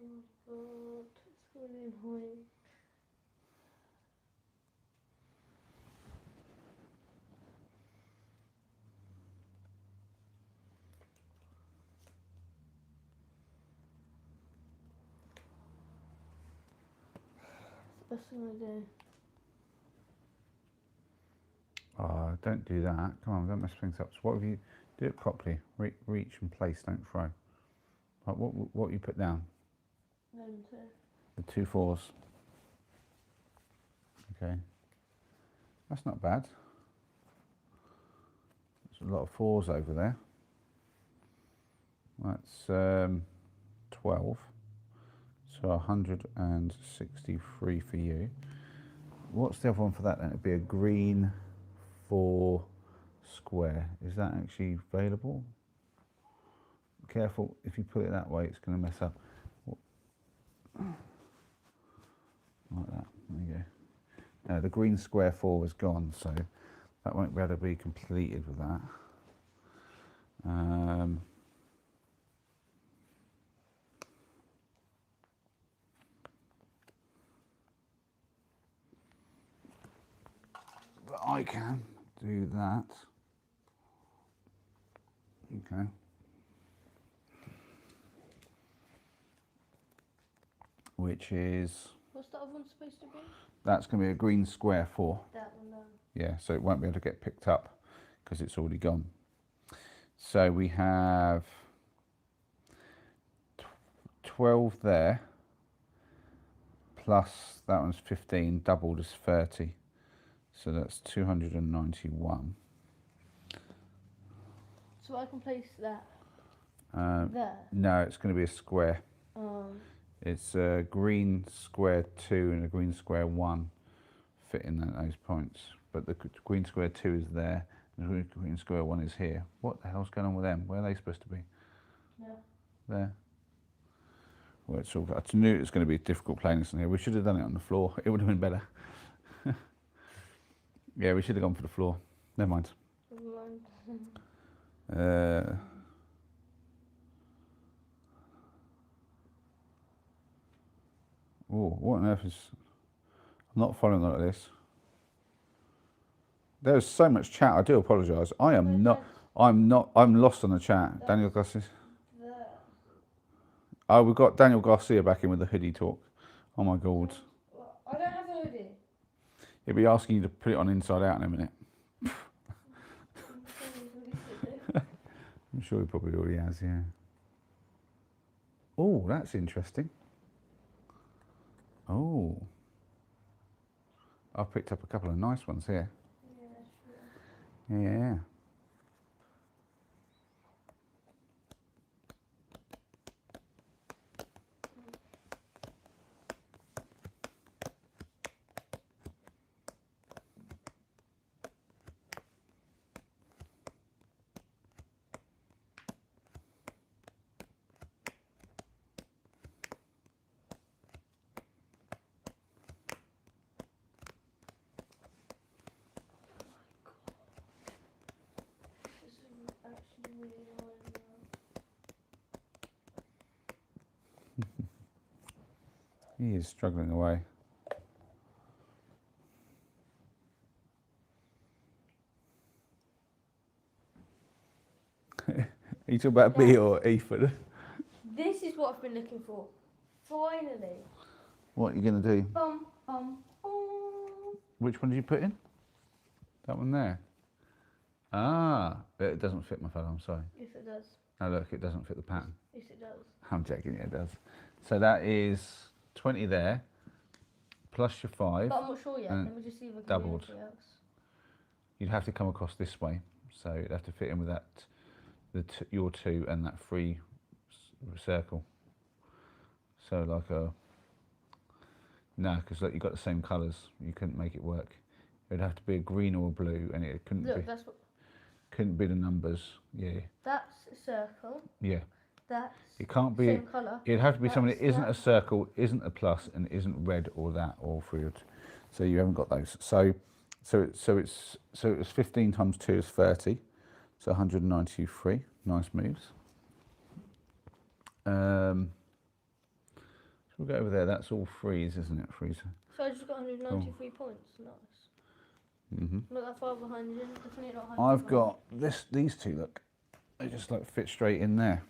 Oh my god, it's really annoying. Best thing I do. Oh, don't do that. Come on, don't mess things up. So what have you... Do it properly. Reach and place, don't throw. Right, what you put down? Them too. The 2 4s. Okay. That's not bad. There's a lot of 4s over there. That's 12. So 163 for you. What's the other one for that then? It'd be a green 4 square. Is that actually available? Careful, if you put it that way, it's going to mess up. Like that. There you go. Now the green square 4 was gone, so that won't be able to be completed with that. But I can do that. Okay. Which is... What's the other one supposed to be? That's going to be a green square 4. That one, no. Yeah, so it won't be able to get picked up because it's already gone. So we have 12 there, plus that one's 15, doubled is 30. So that's 291. So I can place that there? No, it's going to be a square. It's a green square 2 and a green square 1 fit in those points. But the green square 2 is there, and the green square 1 is here. What the hell's going on with them? Where are they supposed to be? Yeah. There. Well, it's all, I knew it was going to be difficult playing this in here. We should have done it on the floor. It would have been better. Yeah, we should have gone for the floor. Never mind. Oh, what on earth is... I'm not following like this. There's so much chat. I do apologise. I'm lost on the chat. Daniel Garcia. Oh, we've got Daniel Garcia back in with the hoodie talk. Oh my god. I don't have a hoodie. He'll be asking you to put it on inside out in a minute. I'm sure he probably already has, yeah. Oh, that's interesting. Oh. I've picked up a couple of nice ones here. Yeah. He is struggling away. Are you talking about me or Ethan? This is what I've been looking for. Finally. What are you going to do? Bum, bum, bum. Which one did you put in? That one there? Ah, but it doesn't fit my fellow, I'm sorry. Yes, it does. No, look, it doesn't fit the pattern. Yes, it does. I'm checking, yeah, it does. So that is 20 there, plus your 5. But I'm not sure yet. and Let me just see if I can doubled. do anything else. You'd have to come across this way. So you'd have to fit in with that, your 2 and that 3 circle. So like a, no, because look, you've got the same colours. You couldn't make it work. It would have to be a green or a blue, and it couldn't Look, be. that's what. Couldn't be the numbers. Yeah. That's a circle. Yeah. That's It can't be. same colour. It'd have to be something that That's isn't that. a circle, isn't a plus, and isn't red or that or fruit. So you haven't got those. So it's 15 times 2 is 30. So 193. Nice moves. So we'll go over there. That's all freeze, isn't it? Freeze. So I just got 193 points. Nice. Not that far behind you. Definitely not 100. I've got these two. Look, they just like fit straight in there.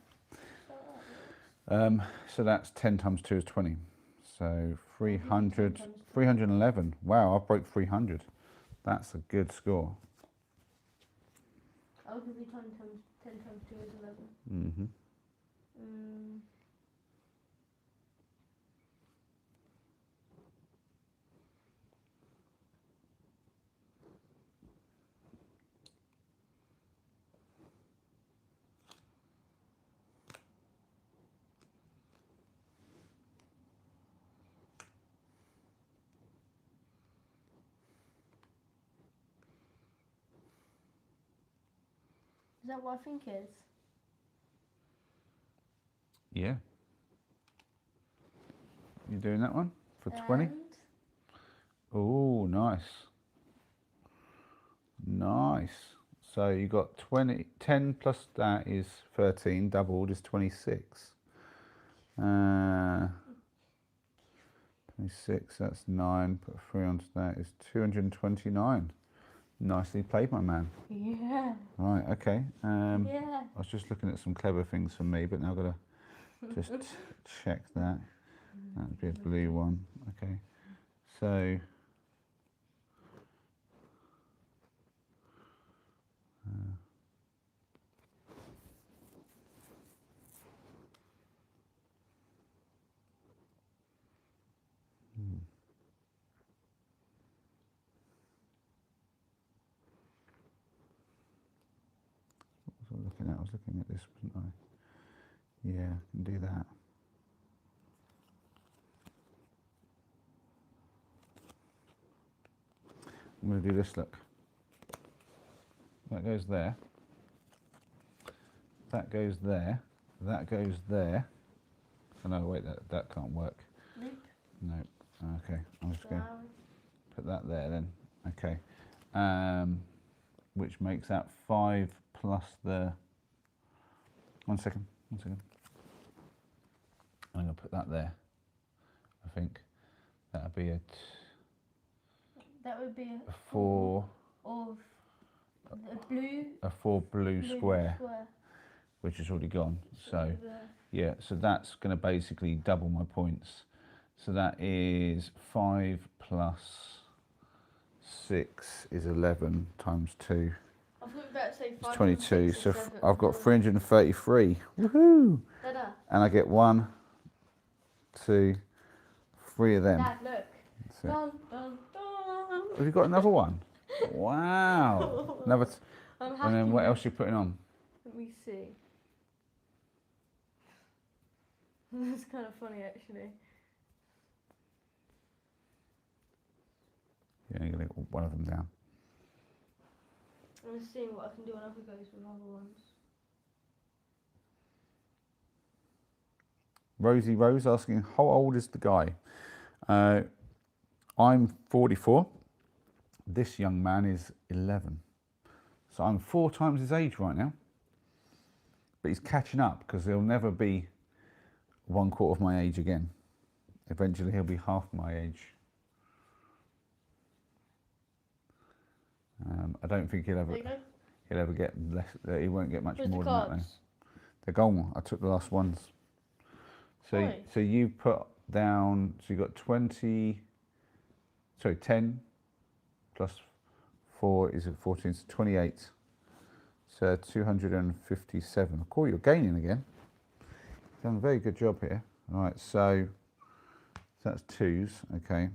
So that's 10 times 2 is 20. So 300, 311. Wow, I broke 300. That's a good score. I'll give you 10 times 2 is 11. Mm-hmm. Is that what I think it is? Yeah. You doing that one for 20? And Oh, nice. Nice. So you got 20, 10 plus that is 13, doubled is 26. 26, that's 9, put 3 onto that is 229. Nicely played, my man. yeah. Right, okay. Yeah. I was just looking at some clever things for me, but now I've got to just check that. That'd be a blue one. Okay. So, I was looking at this, wasn't I? Yeah, I can do that. I'm going to do this, look. That goes there. That goes there. That goes there. Oh no, wait, that can't work. Nope. No. Okay, I'm just going to Sorry. put that there then. Okay. Which makes that 5 plus the... One second. I'm going to put that there. I think that would be That would be a 4... of a blue. A 4 blue square, which is already gone. So, there. yeah, so that's going to basically double my points. So that is 5 plus 6 is 11 times 2. I thought you better say 5 It's 22. times So 6 is I've got 7. 333. Woohoo! Dada. And I get 1, 2, 3 of them. Dad, look. That's it. Dun, dun, dun. Have you got another one? Wow. Another. I'm happy. And then what else are you putting on? Let me see. It's kind of funny actually. Yeah, you're going to get one of them down. I'm just seeing what I can do on other goes with other ones. Rosie Rose asking, how old is the guy? I'm 44. This young man is 11. So I'm 4 times his age right now. But he's catching up because he'll never be 1/4 of my age again. Eventually he'll be half my age. I don't think he'll ever get less. He won't get much Where's more the than that. cards? Though. They're gone. I took the last ones. So you put down. So you got 20. Sorry, 10 plus 4 is 14. So 28. It's 257. Cool, you're gaining again. You've done a very good job here. All right, so that's 2s, okay.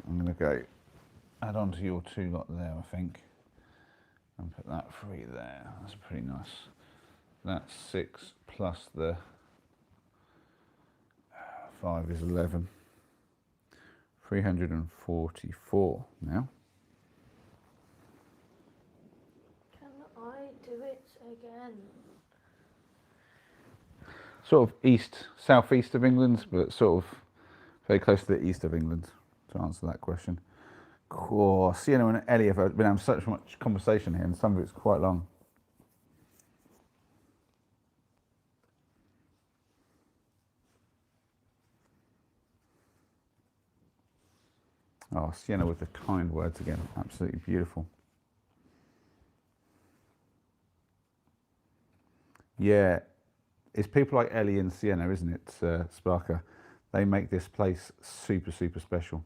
I'm going to go add on to your 2 lot there, I think, and put that 3 there. That's pretty nice. That's 6 plus the 5 is 11. 344 now. Can I do it again? Sort of southeast of England, but sort of very close to the east of England, to answer that question. Cool. Sienna and Ellie have been having such much conversation here, and some of it's quite long. Oh, Sienna with the kind words again. Absolutely beautiful. Yeah, it's people like Ellie and Sienna, isn't it, Sparker? They make this place super, super special.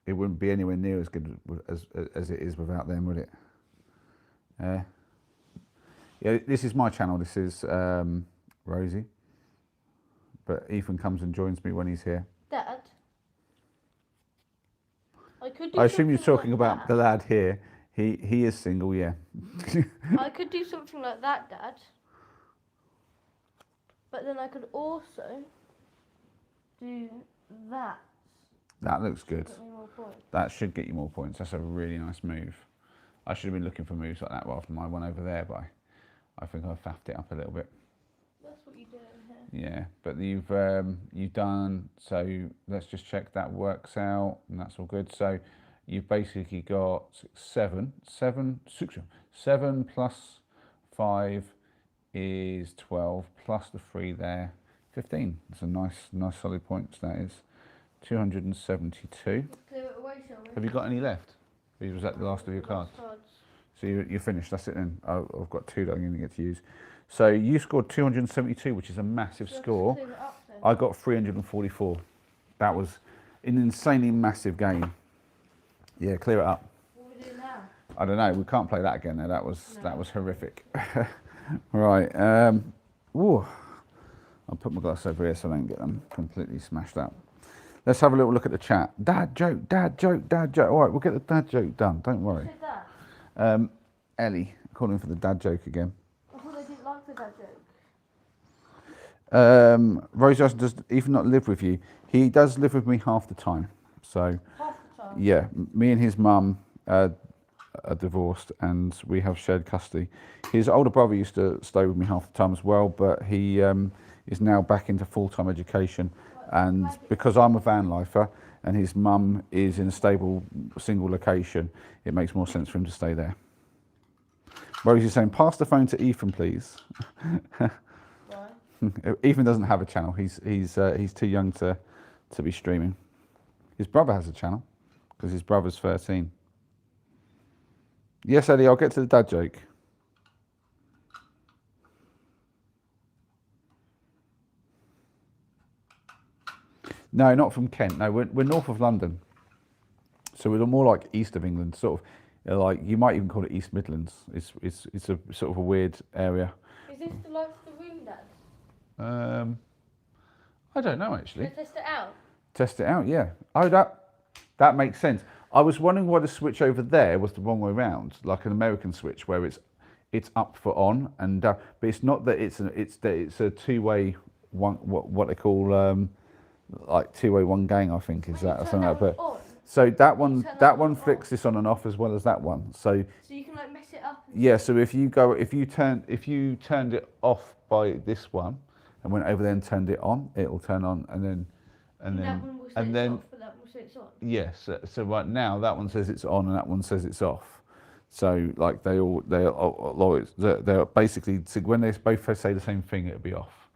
It wouldn't be anywhere near as good as it is without them, would it? Yeah, this is my channel. This is Rosie. But Ethan comes and joins me when he's here. Dad? I assume you're talking about the lad here. He is single, yeah. I could do something like that, Dad. But then I could also do that. That looks good. Get me more points. That should get you more points. That's a really nice move. I should have been looking for moves like that rather than my one over there, but I think I faffed it up a little bit. That's what you do here. Yeah, but you've done, so let's just check that works out, and that's all good. So you've basically got 7 plus 5 is 12 plus the 3 there, 15. That's a nice solid points. That is 272. Clear it away, shall we? Have you got any left? Or was that the last of your cards? So you're finished. That's it then. I've got 2 that I'm going to get to use. So you scored 272, which is a massive score. I got 344. That was an insanely massive game. Yeah, clear it up. What do we do now? I don't know. We can't play that again. That was horrific. Right. Ooh. I'll put my glass over here so I don't get them completely smashed up. Let's have a little look at the chat. Dad joke, dad joke, dad joke. All right, we'll get the dad joke done. Don't worry. Ellie calling for the dad joke again. I thought they didn't like the dad joke. Rose Justin, does Ethan not live with you? He does live with me half the time. So, Half the time? yeah, me and his mum are divorced and we have shared custody. His older brother used to stay with me half the time as well, but he is now back into full-time education. And because I'm a van lifer and his mum is in a stable single location, it makes more sense for him to stay there. Rosie's saying, pass the phone to Ethan, please. Why? Ethan doesn't have a channel. He's too young to be streaming. His brother has a channel because his brother's 13. Yes, Eddie, I'll get to the dad joke. No, not from Kent. No, we're north of London. So we're more like east of England, sort of like, you might even call it East Midlands. It's a sort of a weird area. Is this the light for the room, Dad? I don't know actually. Can I test it out? Test it out, yeah. Oh, that makes sense. I was wondering why the switch over there was the wrong way around, like an American switch where it's up for on and but it's not that it's a two-way one, what they call like two-way one gang, I think is that or something like that. But so that one flicks this on and off as well as that one. So you can like mess it up. Yeah, so if you turned it off by this one and went over there and turned it on, it will turn on and then That one will say it's off, but that will say it's on. Yes, so right now that one says it's on and that one says it's off. So like they're basically, so when they both say the same thing, it'll be off,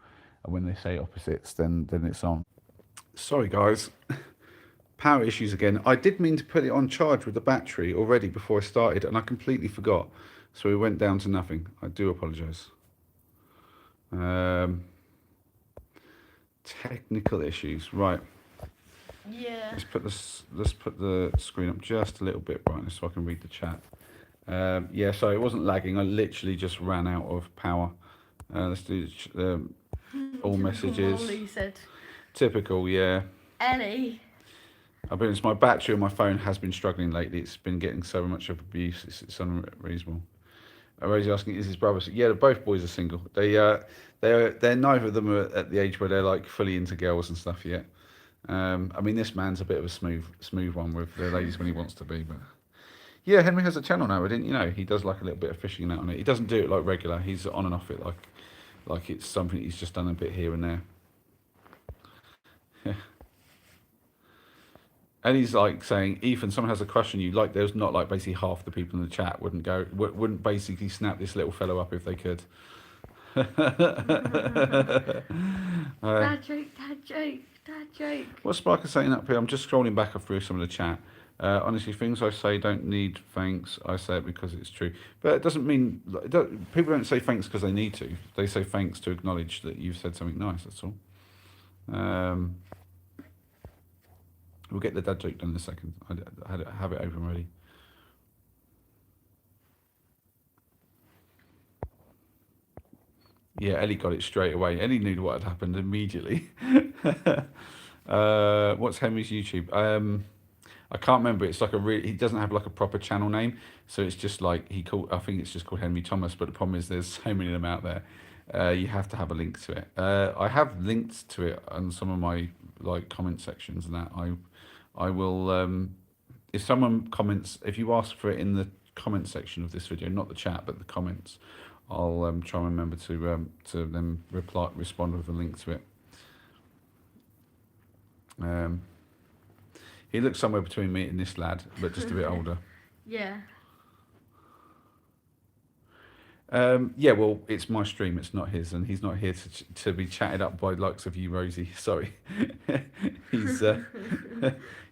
and when they say opposites, then it's on. Sorry guys, power issues again. I did mean to put it on charge with the battery already before I started, and I completely forgot. So it went down to nothing. I do apologise. Technical issues, right. Yeah. Let's put the screen up just a little bit brighter so I can read the chat. Yeah, so it wasn't lagging. I literally just ran out of power. Let's do all messages. Molly said. Typical, yeah. Ellie. I've been. My battery on my phone has been struggling lately. It's been getting so much of abuse. It's unreasonable. Rosie asking, is his brother? Yeah, both boys are single. They're neither of them are at the age where they're like fully into girls and stuff yet. I mean, this man's a bit of a smooth one with the ladies when he wants to be, but yeah, Henry has a channel now. I didn't, he does like a little bit of fishing out on it. He doesn't do it like regular. He's on and off it like it's something he's just done a bit here and there. Yeah. And he's like saying, Ethan, someone has a crush on you. Like, there's not like basically half the people in the chat wouldn't basically snap this little fellow up if they could. Dad joke. What's Sparker saying up here? I'm just scrolling back through some of the chat. Honestly, things I say don't need thanks. I say it because it's true. But it doesn't mean... people don't say thanks because they need to. They say thanks to acknowledge that you've said something nice, that's all. We'll get the dad joke done in a second. I have it open ready. Yeah, Ellie got it straight away. Ellie knew what had happened immediately. What's Henry's YouTube? I can't remember. It's like he doesn't have like a proper channel name, so it's just like I think it's just called Henry Thomas. But the problem is there's so many of them out there. You have to have a link to it. I have linked to it on some of my like comment sections and that. I will if someone comments, if you ask for it in the comment section of this video, not the chat but the comments, I'll try and remember to then respond with a link to it. He looks somewhere between me and this lad, but just a bit older. Yeah. Yeah, well, it's my stream, it's not his, and he's not here to be chatted up by likes of you, Rosie. Sorry. He's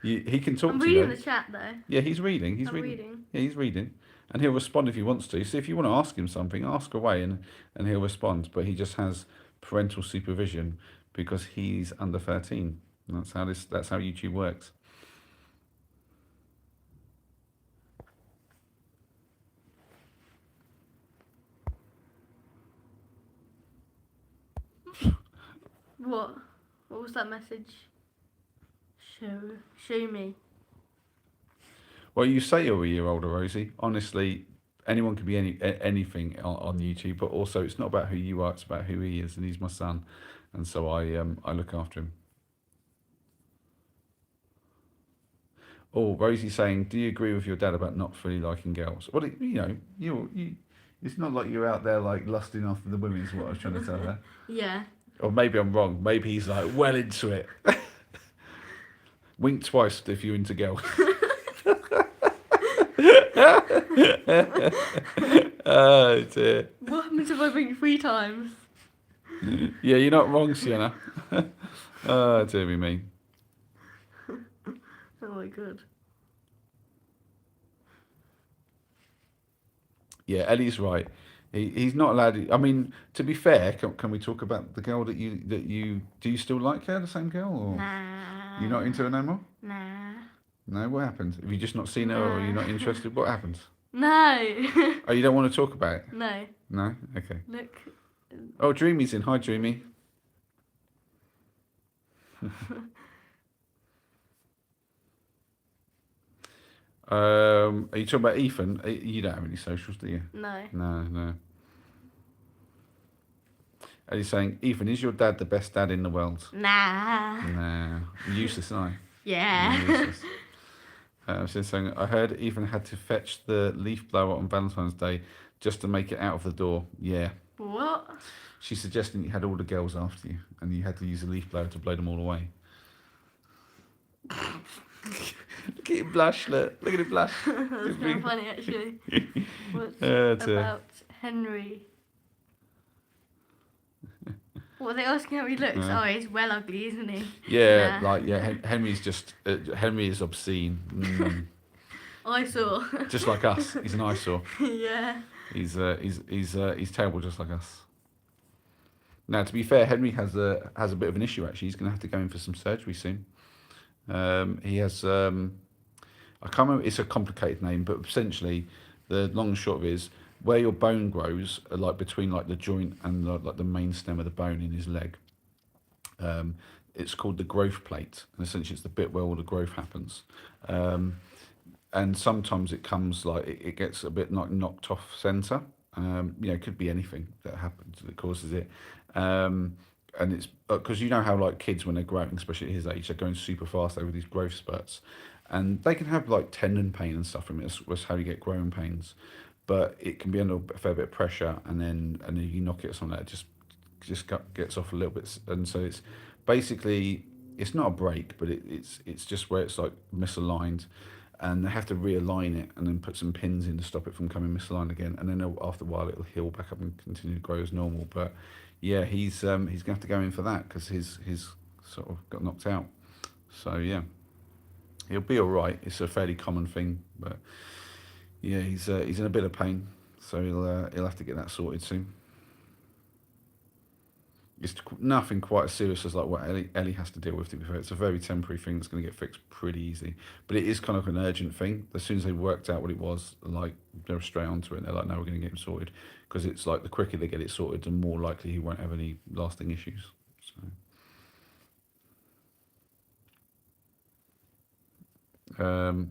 he can talk I'm to you. reading the chat though. Yeah, he's reading. I'm reading. Yeah, he's reading, and he'll respond if he wants to. So if you want to ask him something, ask away, and he'll respond. But he just has parental supervision because he's under 13. And that's how YouTube works. What? What was that message? Show me. Well, you say you're a year older, Rosie. Honestly, anyone can be anything on YouTube, but also it's not about who you are, it's about who he is, and he's my son, and so I look after him. Oh, Rosie's saying, do you agree with your dad about not fully liking girls? Well, you it's not like you're out there like lusting after the women is what I was trying to tell her. Yeah. Or maybe I'm wrong. Maybe he's like well into it. Wink twice if you're into girls. Oh dear. What happens if I blink 3 times? Yeah, you're not wrong, Sienna. Oh dear me. Oh my god. Yeah, Ellie's right. He's not allowed. I mean, to be fair, can we talk about the girl that you do you still like her, the same girl, or Nah. you're not into her no more? Nah. No, what happened? Have you just not seen her, or you're not interested? What happened? No. Oh, you don't want to talk about it? No. No? Okay. Look. Oh, Dreamy's in. Hi, Dreamy. Are you talking about Ethan? You don't have any socials, do you? No. No. Are you saying, Ethan, is your dad the best dad in the world? Nah. Nah. Useless, aren't I? Yeah. Useless. She's saying, I heard Ethan had to fetch the leaf blower on Valentine's Day just to make it out of the door. Yeah. What? She's suggesting you had all the girls after you and you had to use a leaf blower to blow them all away. Look at him blush, look at him blush. That's kind of funny actually. What's about Henry? What are they asking how he looks? Oh, he's well ugly, isn't he? Yeah, Henry's just Henry is obscene. Eyesore. Just like us. He's an eyesore. Yeah. He's terrible, just like us. Now, to be fair, Henry has a bit of an issue actually. He's going to have to go in for some surgery soon. He has I can't remember. It's a complicated name, but essentially, the long and short of it is where your bone grows, like between like the joint and like the main stem of the bone in his leg. Um, it's called the growth plate, and essentially it's the bit where all the growth happens. Um, and sometimes it comes like it gets a bit knocked off center. It could be anything that happens that causes it. Um, and it's because you know how like kids when they're growing, especially at his age, they're going super fast over these growth spurts, and they can have like tendon pain and stuff from it. That's how you get growing pains, but it can be under a fair bit of pressure, and then you knock it or something like that, gets off a little bit, and so it's basically it's not a break, but it's just where it's like misaligned, and they have to realign it and then put some pins in to stop it from coming misaligned again, and then after a while it'll heal back up and continue to grow as normal. But yeah, he's gonna have to go in for that because his sort of got knocked out. So yeah, he'll be all right. It's a fairly common thing, but yeah, he's in a bit of pain, so he'll have to get that sorted soon. It's nothing quite as serious as like what Ellie has to deal with. To be fair, it's a very temporary thing that's going to get fixed pretty easy. But it is kind of an urgent thing. As soon as they worked out what it was, like they're straight onto it. And they're like, "No, we're going to get him sorted," because it's like the quicker they get it sorted, the more likely he won't have any lasting issues. So,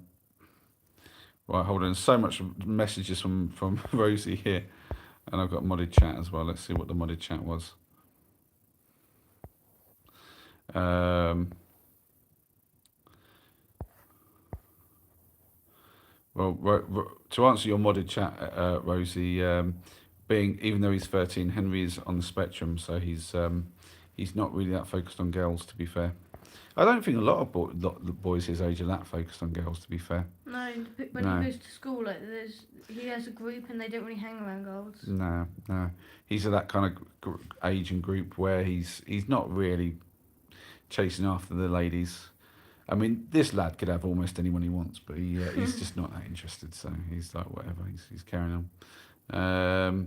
right, hold on. So much messages from Rosie here, and I've got modded chat as well. Let's see what the modded chat was. Um, well, to answer your modded chat, Rosie, being even though he's 13, Henry is on the spectrum, so he's not really that focused on girls. To be fair, I don't think a lot of the boys his age are that focused on girls. To be fair, No, when no, he goes to school, like he has a group and they don't really hang around girls. no, he's at that kind of age and group where he's not really chasing after the ladies. I mean, this lad could have almost anyone he wants, but he's just not that interested. So he's like, whatever. He's carrying on.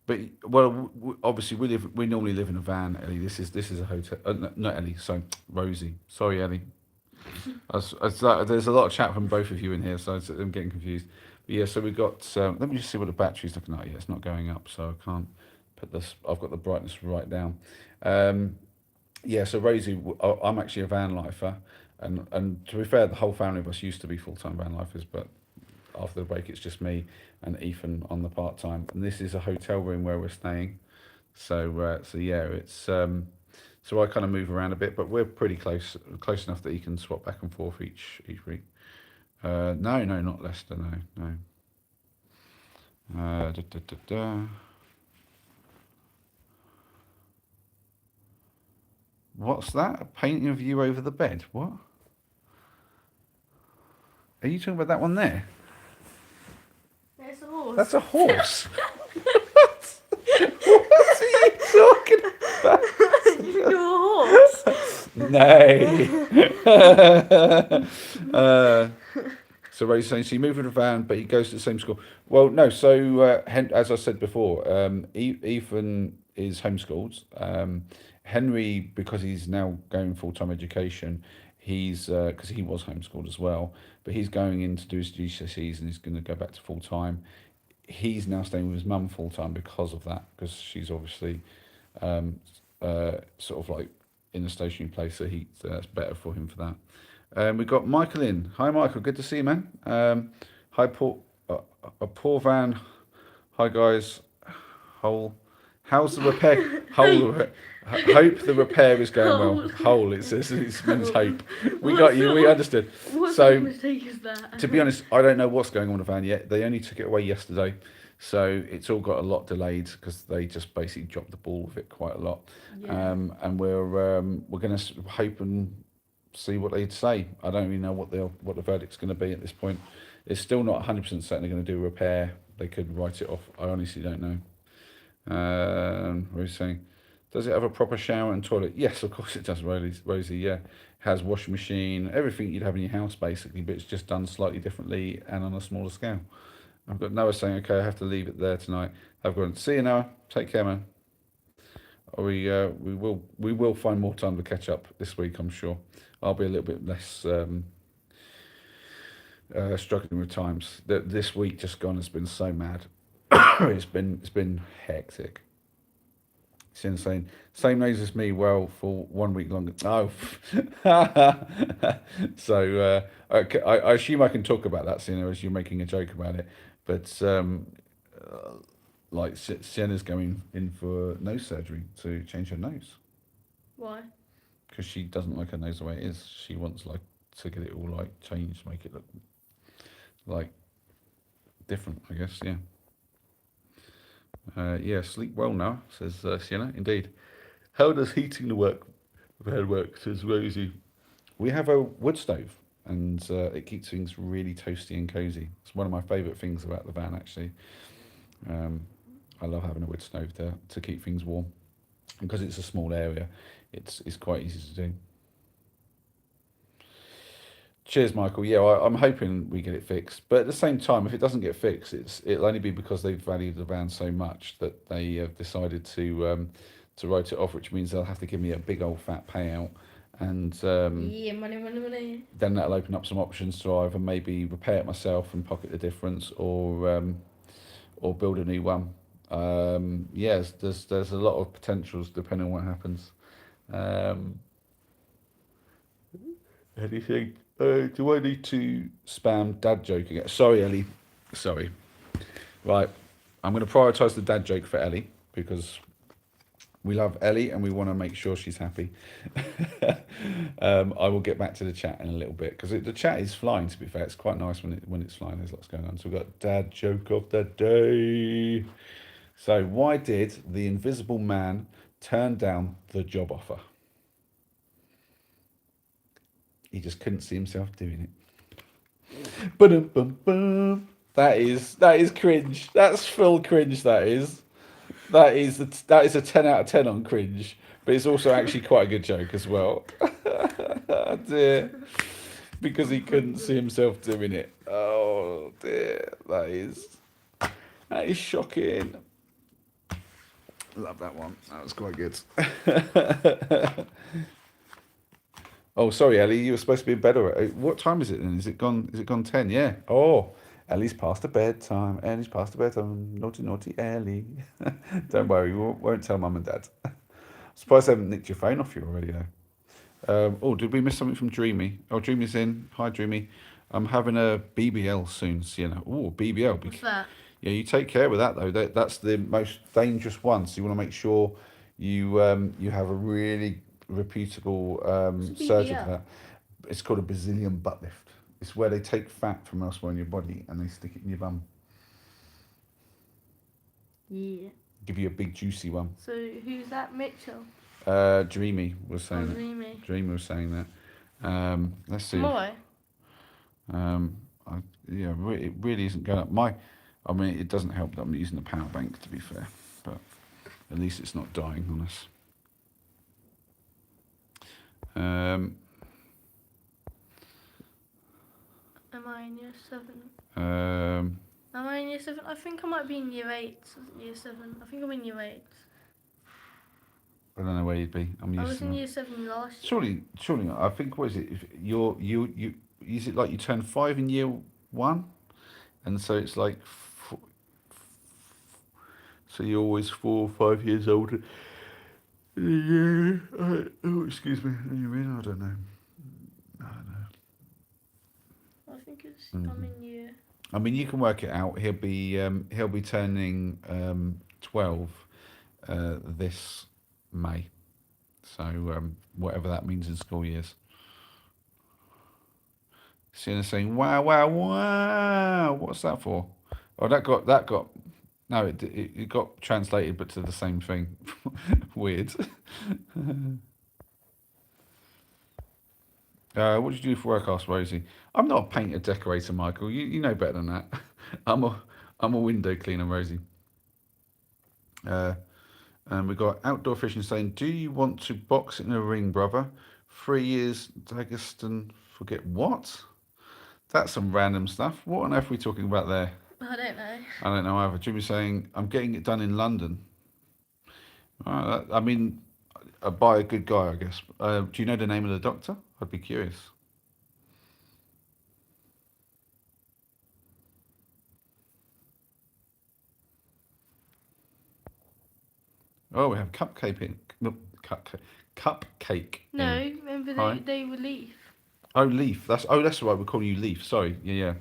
But well, obviously we normally live in a van, Ellie. This is a hotel. No, not Ellie. So Rosie. Sorry, Ellie. There's a lot of chat from both of you in here, so I'm getting confused. But yeah, so we got. Let me just see what the battery's looking like. Yeah, it's not going up, so I can't put this. I've got the brightness right down. Yeah, so Rosie, I'm actually a van lifer, and to be fair, the whole family of us used to be full-time van lifers, but after the break, it's just me and Ethan on the part-time. And this is a hotel room where we're staying. So yeah, it's so I kind of move around a bit, but we're pretty close enough that he can swap back and forth each week. No, not Leicester. No. Da, da, da, da. What's that? A painting of you over the bed? What? Are you talking about that one there? There's a horse. That's a horse. What are you talking about? You're a horse. No. So Ray's saying, so you move in a van, but he goes to the same school. Well, no. So as I said before, Ethan is homeschooled. Henry, because he's now going full-time education, he's because he was homeschooled as well, but he's going in to do his GCSEs and he's going to go back to full-time. He's now staying with his mum full-time because of that, because she's obviously sort of like in a stationary place, so that's better for him for that. We've got Michael in. Hi, Michael. Good to see you, man. Hi, Paul. A poor van. Hi, guys. How's the repair? Hope the repair is going well. Whole. It means hope. We got you. We understood. What sort of mistake is that? To be honest, I don't know what's going on with the van yet. They only took it away yesterday, so it's all got a lot delayed because they just basically dropped the ball with it quite a lot. Yeah. And we're going to hope and see what they'd say. I don't really know what the verdict's going to be at this point. It's still not 100% certain they're going to do a repair. They could write it off. I honestly don't know. What are you saying? Does it have a proper shower and toilet? Yes, of course it does, Rosie. Yeah, has washing machine, everything you'd have in your house basically, but it's just done slightly differently and on a smaller scale. I've got Noah saying, okay, I have to leave it there tonight. I've gone, see you, Noah. Take care, man. We will find more time to catch up this week. I'm sure. I'll be a little bit less struggling with times. That this week just gone has been so mad. It's been hectic. It's insane. Same days as me. Well, for 1 week longer. Oh, so I assume I can talk about that, Sienna, as you're making a joke about it. But uh, like Sienna's going in for nose surgery to change her nose Why? because she doesn't like her nose the way it is. She wants like to get it all like changed, make it look like different. I guess. Yeah. Yeah. Sleep well now, says Sienna. Indeed. How does heating the bed work? Says Rosie. We have a wood stove, and it keeps things really toasty and cozy. It's one of my favourite things about the van, actually. Um, I love having a wood stove there to keep things warm, and because it's a small area, it's quite easy to do. Cheers, Michael. Yeah, I'm hoping we get it fixed, but at the same time, if it doesn't get fixed, it'll only be because they've valued the van so much that they have decided to write it off, which means they'll have to give me a big old fat payout, and Yeah, money, money, money. then that'll open up some options to either maybe repair it myself and pocket the difference, or build a new one. Yes, there's a lot of potentials depending on what happens. Um, Anything? Do I need to spam dad joke again? Sorry, Ellie. Sorry. Right. I'm going to prioritise the dad joke for Ellie because we love Ellie and we want to make sure she's happy. I will get back to the chat in a little bit because the chat is flying. To be fair, it's quite nice when it's flying. There's lots going on. So we've got dad joke of the day. So why did the Invisible Man turn down the job offer? He just couldn't see himself doing it. Ba-dum-bum-bum. That is cringe. That's full cringe. That is a 10 out of 10 on cringe. But it's also actually quite a good joke as well. Dear, because he couldn't see himself doing it. Oh dear, that is shocking. Love that one. That was quite good. Oh, sorry, Ellie. You were supposed to be in bed already. What time is it then? Is it gone? Is it gone 10? Yeah. Oh, Ellie's past the bedtime. Ellie's past the bedtime. Naughty, naughty Ellie. Don't worry, we won't tell mum and dad. Surprised I haven't nicked your phone off you already though. Oh, did we miss something from Dreamy? Oh, Dreamy's in. Hi, Dreamy. I'm having a BBL soon, Sienna. Oh, BBL. What's that? Yeah, you take care with that though. That's the most dangerous one. So you want to make sure you have a really reputable What's a surgeon for BBL? that. It's called a Brazilian butt lift. It's where they take fat from elsewhere in your body and they stick it in your bum. Yeah. Give you a big juicy one. So who's that? Mitchell. Dreamy was Oh, saying that. Dreamy. Dreamy was saying that. Let's see. Tomorrow. I, yeah, it really isn't going up. I mean, it doesn't help that I'm using the power bank, to be fair, but at least it's not dying on us. Am I in year 7? Um, Am I in year 7? I think I might be in year 8. Year 7. I think I'm in year 8. I don't know where you'd be. I'm I used was to in that. year 7 last year. Surely not. I think, what is it? If you is it like you turn 5 in year 1, and so it's like, so you're always 4 or 5 years older. Yeah. Oh, excuse me. Are you in? I don't know. I think it's. Mhm. I'm in year. I mean, you can work it out. He'll be turning 12 this May. So whatever that means in school years. Sienna saying, "Wow, wow, wow!" What's that for? Oh, that got. No, it got translated, but to the same thing. Weird. What did you do for work? Asked Rosie. I'm not a painter decorator, Michael. You know better than that. I'm a window cleaner, Rosie. And we got outdoor fishing saying, "Do you want to box in a ring, brother? 3 years, Dagestan. Forget what? That's some random stuff. What on earth are we talking about there? I don't know. I don't know either." Jimmy's saying, "I'm getting it done in London." I mean, by a good guy, I guess. Do you know the name of the doctor? I'd be curious. Oh, we have cupcake. No, cupcake. Cupcake No, in. remember Hi. they were Leaf. Oh, Leaf. That's right. We're calling you Leaf. Sorry. Yeah, yeah.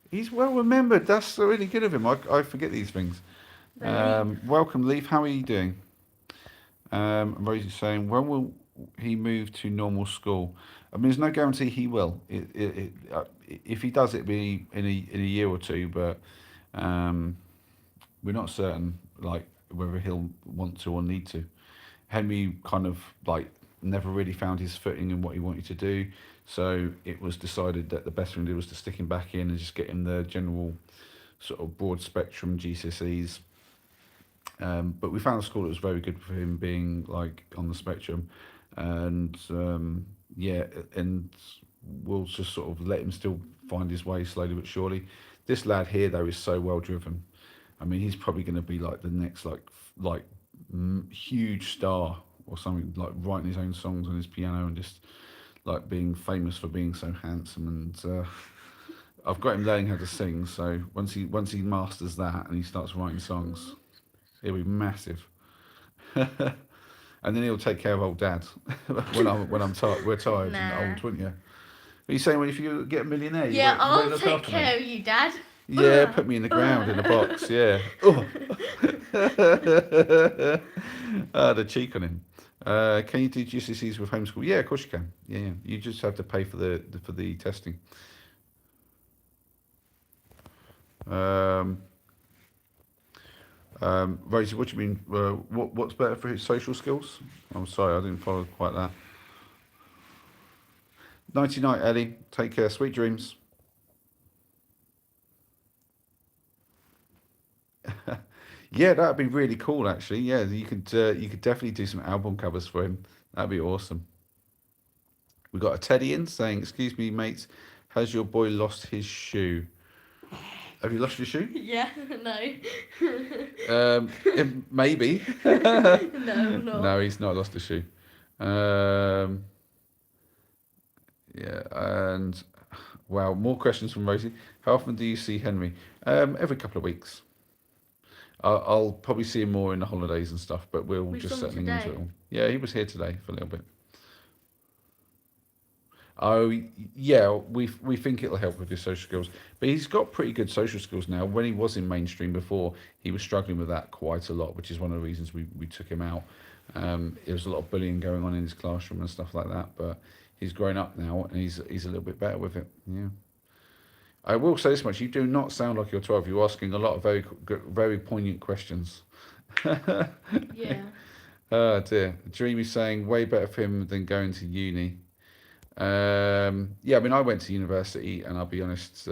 He's well remembered. That's really good of him. I forget these things. They're Leaf. Welcome, Leaf. How are you doing? Rosie's saying, when will he move to normal school? I mean, there's no guarantee he will. If he does, it'll be in a year or two, but um, we're not certain like whether he'll want to or need to. Henry kind of like never really found his footing in what he wanted to do, so it was decided that the best thing to do was to stick him back in and just get him the general sort of broad spectrum GCSEs. But we found a school that was very good for him being like on the spectrum, and yeah, and we'll just sort of let him still find his way slowly but surely. This lad here though is so well driven. I mean, he's probably going to be like the next like huge star or something, like writing his own songs on his piano and just like being famous for being so handsome. And I've got him learning how to sing, so once he masters that and he starts writing songs, he'll be massive. And then he'll take care of old dad when I'm tired. We're tired and Nah. old, wouldn't you? Are you saying well, if you get a millionaire, Yeah, you won't I'll look take after care me? of you, Dad. Yeah, put me in the ground in a box. Yeah. Oh. The cheek on him. Can you do GCSEs with homeschool? Yeah, of course you can. Yeah, yeah. You just have to pay for the testing. Um, Rosie, what do you mean? What's better for his social skills? I'm sorry, I didn't follow quite that. Nighty night, Ellie. Take care. Sweet dreams. Yeah, that'd be really cool. Actually, yeah, you could definitely do some album covers for him. That'd be awesome. We got a Teddy in saying, "Excuse me, mates, has your boy lost his shoe? Have you lost your shoe? Yeah, no. Maybe. No, I'm not. No, he's not lost a shoe. Um, yeah, and wow, more questions from Rosie. How often do you see Henry? Every couple of weeks. I'll probably see him more in the holidays and stuff, but we're We just saw him settling into it today. all. Yeah, he was here today for a little bit. Oh, yeah, we think it'll help with his social skills, but he's got pretty good social skills now. When he was in mainstream before, he was struggling with that quite a lot, which is one of the reasons we took him out. There was a lot of bullying going on in his classroom and stuff like that, but he's grown up now and he's a little bit better with it. Yeah. I will say this much: you do not sound like you're 12. You're asking a lot of very poignant questions. Yeah. Oh dear. Dreamy's saying way better for him than going to uni. Yeah, I mean, I went to university, and I'll be honest.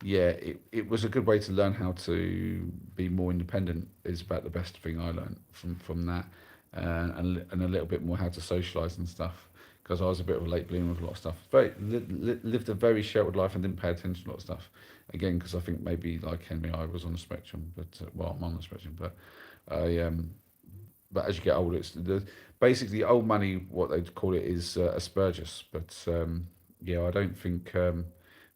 Yeah, it was a good way to learn how to be more independent. Is about the best thing I learned from that, and a little bit more how to socialise and stuff. Because I was a bit of a late bloomer with a lot of stuff. Lived a very sheltered life and didn't pay attention to a lot of stuff. Again, because I think maybe like Henry, I was on the spectrum, but well, I'm on the spectrum, but I but as you get older, it's basically old money. What they call it is Asperger's. But yeah, I don't think.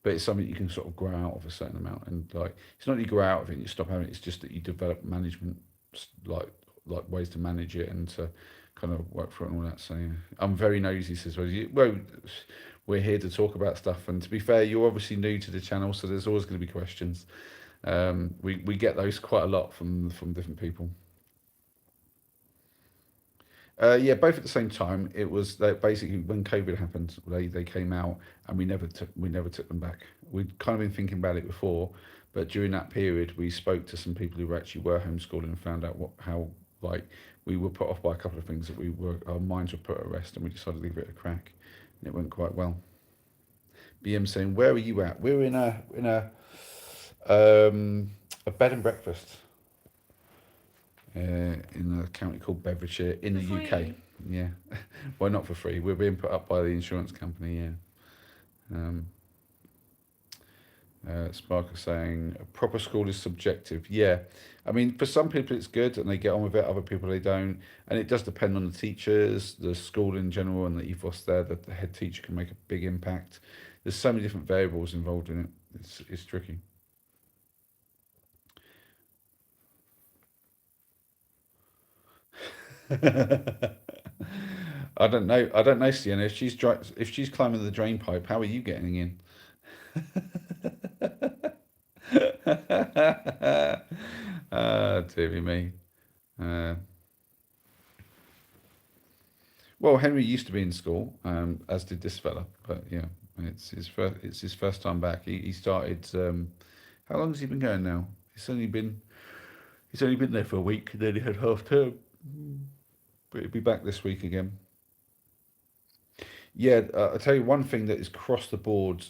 But it's something you can sort of grow out of a certain amount, and like it's not that you grow out of it and you stop having it. It's just that you develop management, like ways to manage it and to kind of work for it and all that. So yeah. I'm very nosy, says well, we're here to talk about stuff. And to be fair, you're obviously new to the channel, so there's always going to be questions. We get those quite a lot from different people. Yeah, both at the same time. It was that basically when COVID happened, they came out and we never took them back. We'd kind of been thinking about it before, but during that period, we spoke to some people who actually were homeschooling and found out how like we were put off by a couple of things that our minds were put at rest, and we decided to give it a crack, and it went quite well. BM saying, "Where are you at?" We're in a bed and breakfast in a county called Bedfordshire in For the UK. free. Yeah, well, not for free. We're being put up by the insurance company. Yeah, um, Sparker saying a proper school is subjective. Yeah, I mean for some people it's good and they get on with it. Other people they don't, and it does depend on the teachers, the school in general, and the ethos there. That the head teacher can make a big impact. There's so many different variables involved in it. It's tricky. I don't know. I don't know, Sienna. If she's climbing the drain pipe, how are you getting in? Dearie me. Uh, well, Henry used to be in school, as did this fella. But yeah, it's his first time back. He started. How long has he been going now? He's only been there for a week. And then he had half term. But he'll be back this week again. Yeah, I'll tell you one thing that is across the board,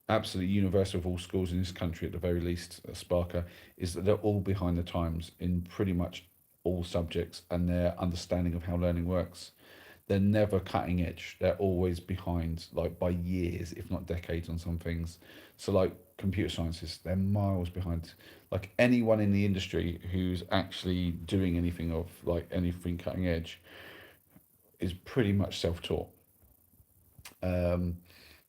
absolutely universal of all schools in this country, at the very least, Sparker, is that they're all behind the times in pretty much all subjects and their understanding of how learning works. They're never cutting edge. They're always behind, like by years, if not decades, on some things. So, like computer sciences, they're miles behind. Like anyone in the industry who's actually doing anything of like anything cutting edge is pretty much self-taught. Um,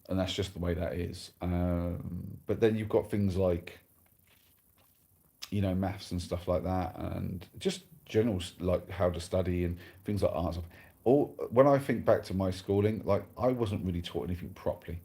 and that's just the way that is. But then you've got things like maths and stuff like that, and just general like how to study and things like arts. All when I think back to my schooling, like I wasn't really taught anything properly,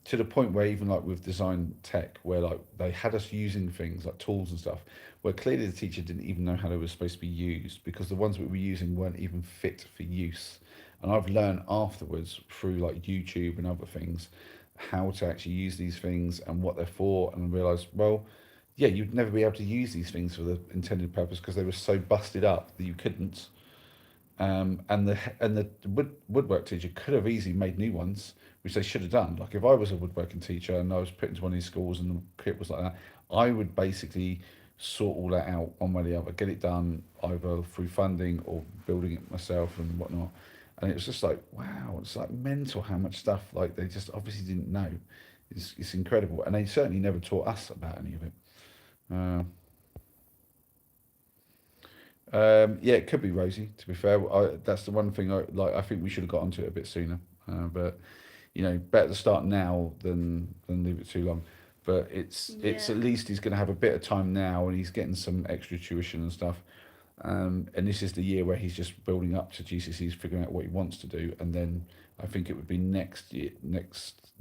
to the point where even like with design tech, where like they had us using things like tools and stuff, where clearly the teacher didn't even know how they were supposed to be used because the ones we were using weren't even fit for use. And I've learned afterwards through like YouTube and other things how to actually use these things and what they're for, and realised, well, yeah, you'd never be able to use these things for the intended purpose because they were so busted up that you couldn't. And the woodwork teacher could have easily made new ones, which they should have done. Like if I was a woodworking teacher and I was put into one of these schools and the kit was like that, I would basically sort all that out one way or the other, get it done either through funding or building it myself and whatnot. And it was just like, wow, it's like mental how much stuff like they just obviously didn't know. It's incredible, and they certainly never taught us about any of it. Uh, yeah, it could be Rosie. To be fair, that's the one thing I like. I think we should have got onto it a bit sooner. But better to start now than leave it too long. But it's Yeah. at least he's going to have a bit of time now, and he's getting some extra tuition and stuff. And this is the year where he's just building up to GCSEs, figuring out what he wants to do, and then I think it would be next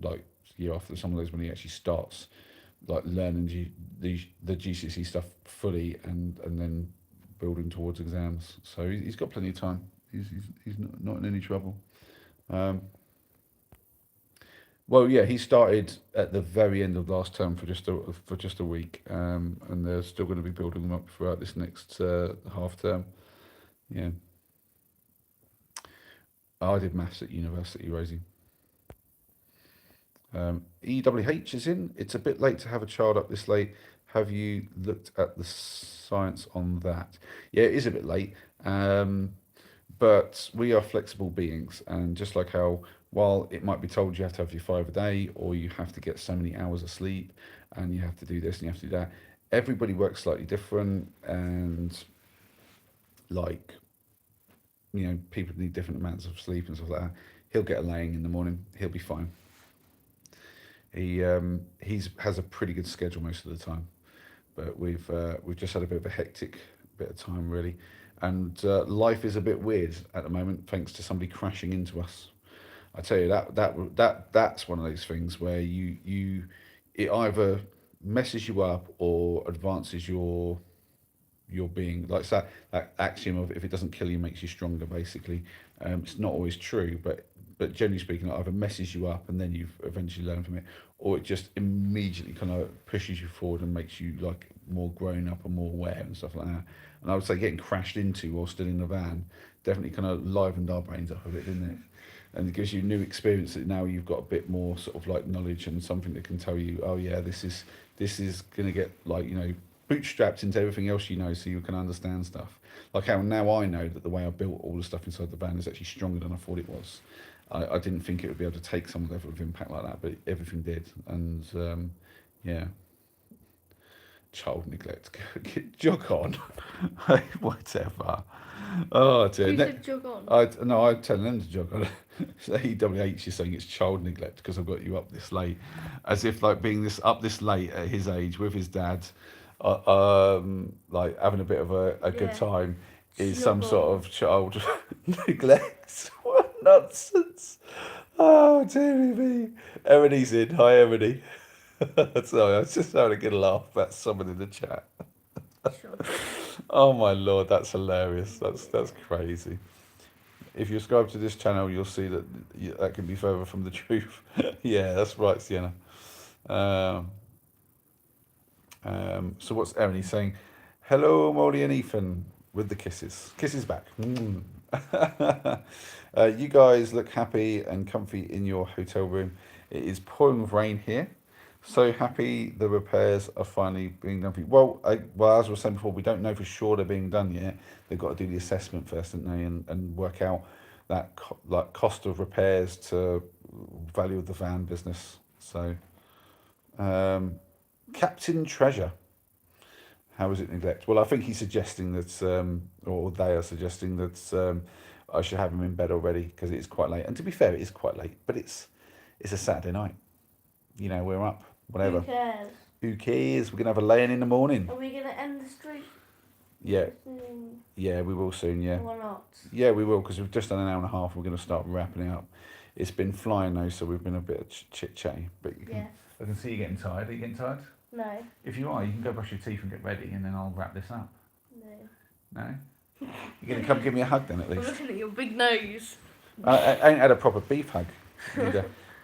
like year after some of those when he actually starts like learning the GCSE stuff fully, and then building towards exams. So he's got plenty of time. He's not in any trouble. Um, well, yeah, he started at the very end of last term for just a week, and they're still going to be building them up throughout this next half term. Yeah, I did maths at university, Rosie. EWH is in. It's a bit late to have a child up this late. Have you looked at the science on that? Yeah, it is a bit late. But we are flexible beings, and just like how, while it might be told you have to have your 5 a day, or you have to get so many hours of sleep, and you have to do this and you have to do that, everybody works slightly different, and like people need different amounts of sleep and stuff like that. He'll get a laying in the morning. He'll be fine. He's has a pretty good schedule most of the time, but we've just had a bit of a hectic bit of time really, and life is a bit weird at the moment thanks to somebody crashing into us. I tell you that's one of those things where it either messes you up or advances your being. Like that axiom of if it doesn't kill you makes you stronger. Basically, it's not always true, but generally speaking, it either messes you up and then you eventually learn from it, or it just immediately kind of pushes you forward and makes you like more grown up and more aware and stuff like that. And I would say getting crashed into while still in the van definitely kind of livened our brains up a bit, didn't it? And it gives you new experience that now you've got a bit more sort of like knowledge and something that can tell you, oh yeah, this is gonna get like bootstrapped into everything else so you can understand stuff. Like how now I know that the way I built all the stuff inside the van is actually stronger than I thought it was. I didn't think it would be able to take some level of impact like that, but everything did. And yeah, child neglect. Jog on. Whatever. Oh dear. Who said jog on? No, I tell them to jog on. EWH is saying it's child neglect because I've got you up this late, as if like being up this late at his age with his dad, like having a bit of a good Yeah. time is Snug some sort on. of child neglect. What nonsense! Oh dearie me. Emily's in. Hi Emily. Sorry, I was just having a good laugh about someone in the chat. Sure. Oh my lord, that's hilarious. That's crazy. If you subscribe to this channel, you'll see that that can be further from the truth. Yeah, that's right, Sienna. So what's Emily saying? Hello, Molly and Ethan, with the kisses. Kisses back. Mm. You guys look happy and comfy in your hotel room. It is pouring with rain here. So happy the repairs are finally being done for you. Well, as I was saying before, we don't know for sure they're being done yet. They've got to do the assessment first, don't they, and work out that cost of repairs to value of the van business. So, Captain Treasure. How is it neglect? Well, I think he's suggesting that, or they are suggesting that I should have him in bed already because it is quite late. And to be fair, it is quite late, but it's a Saturday night. You know, we're up, whatever. Who cares? Who cares? We're gonna have a lay-in in the morning. Are we gonna end the streak? Yeah, soon? yeah, we will soon. Yeah, Or not? yeah, we will because we've just done an hour and a half. We're gonna start wrapping it up. It's been flying though, so we've been a bit chit chatty. But you can, Yeah. I can see you getting tired. Are you getting tired? No. If you are, you can go brush your teeth and get ready, and then I'll wrap this up. No. No? You're going to come give me a hug then at I'm least? looking at your big nose. I ain't had a proper beef hug.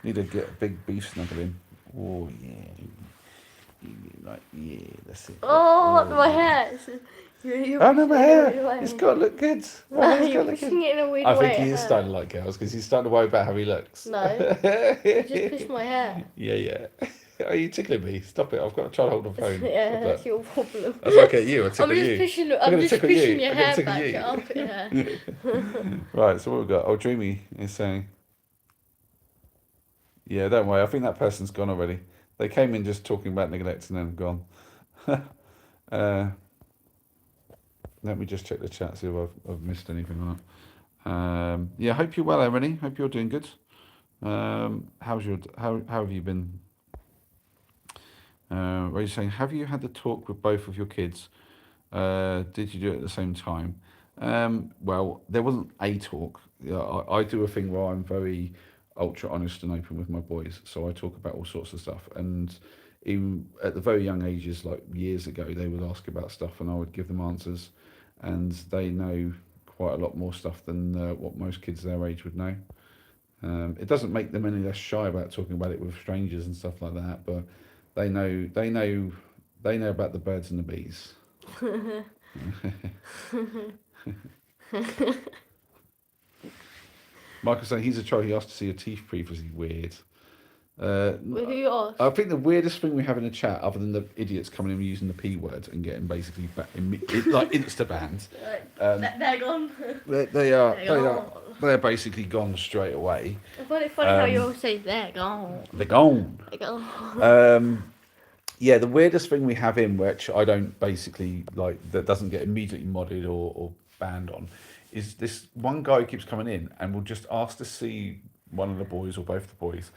Need to get a big beef snuggle in. Oh, yeah. Like, yeah, that's it. Oh, my hair. You're Oh, no, my hair. pushing it away. It's got to look good. You're pushing it in a weird I way. think he is starting to like girls because he's starting to worry about how he looks. No. You just push my hair. Yeah. Are you tickling me? Stop it. I've got to try and hold the phone. Yeah, Stop that's that. your problem. That's like at you. I tickle I'm just you. pushing. I'm I'm gonna just tickle pushing you. your I'm gonna hair tickle back. you. Your armpit hair. Right, so what we've got? Oh, Dreamy is saying, yeah, don't worry. I think that person's gone already. They came in just talking about neglect and then gone. Let me just check the chat, see if I've missed anything or not. Yeah, hope you're well, Emily. Hope you're doing good. How have you been? Where you saying, have you had the talk with both of your kids? Did you do it at the same time? Well, there wasn't a talk. Yeah, I do a thing where I'm very ultra honest and open with my boys. So I talk about all sorts of stuff. And even at the very young ages, like years ago, they would ask about stuff and I would give them answers. And they know quite a lot more stuff than what most kids their age would know. It doesn't make them any less shy about talking about it with strangers and stuff like that, but they know about the birds and the bees. Michael saying he's a child. He asked to see your teeth previously. Weird. Who you asked? I think the weirdest thing we have in the chat, other than the idiots coming in using the P word and getting basically like insta banned, They're gone. they're basically gone straight away. I find it funny how you all say they're gone. They're gone. They're gone. Yeah, the weirdest thing we have in, which I don't basically like, that doesn't get immediately modded or banned on, is this one guy who keeps coming in and will just ask to see one of the boys or both the boys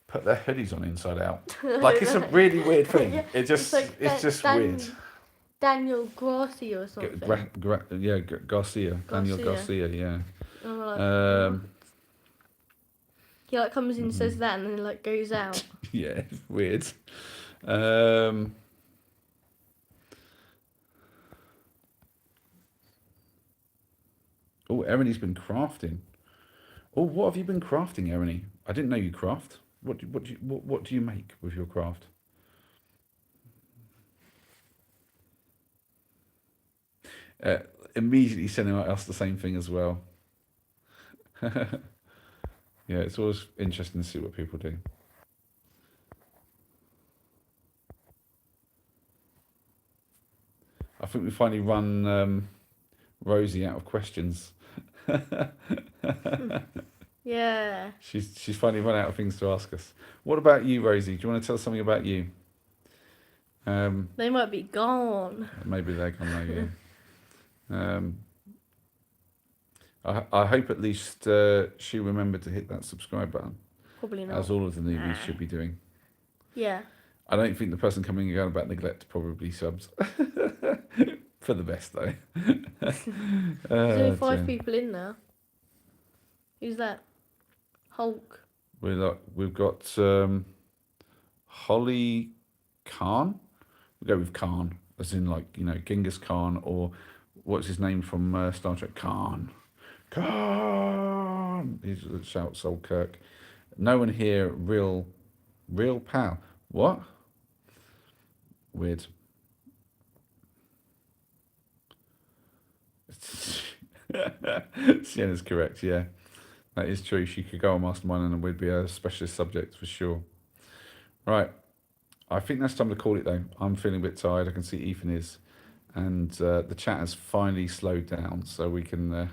put their hoodies on inside out. Like, it's a really weird thing. Yeah, It just, it's just weird. Daniel Grassi or something. Garcia. Daniel Garcia, yeah. And we're like, he like comes in and says Mm-hmm. that and then like goes out. Yeah, it's weird. Oh, Erinny's been crafting. Oh, what have you been crafting, Erinny? I didn't know you craft. What do you make with your craft? Immediately sending us the same thing as well. Yeah, it's always interesting to see what people do. I think we finally run Rosie out of questions. Yeah. She's finally run out of things to ask us. What about you, Rosie? Do you want to tell us something about you? They might be gone. Maybe they're gone now, yeah. I hope at least she remembered to hit that subscribe button, Probably not. as all of the newbies should be doing. Yeah. I don't think the person coming and going about neglect probably subs. For the best, though. There's only 5 dear. people in there. Who's that? Hulk. We've got Holly Khan. We'll go with Khan, as in like, you know, Genghis Khan, or what's his name from Star Trek? Khan. Khan! He shouts old Kirk. No one here, real pal. What? Weird. Sienna's correct, yeah. That is true. She could go on Mastermind and it would be a specialist subject for sure. Right. I think that's time to call it though. I'm feeling a bit tired. I can see Ethan is. And the chat has finally slowed down, so we can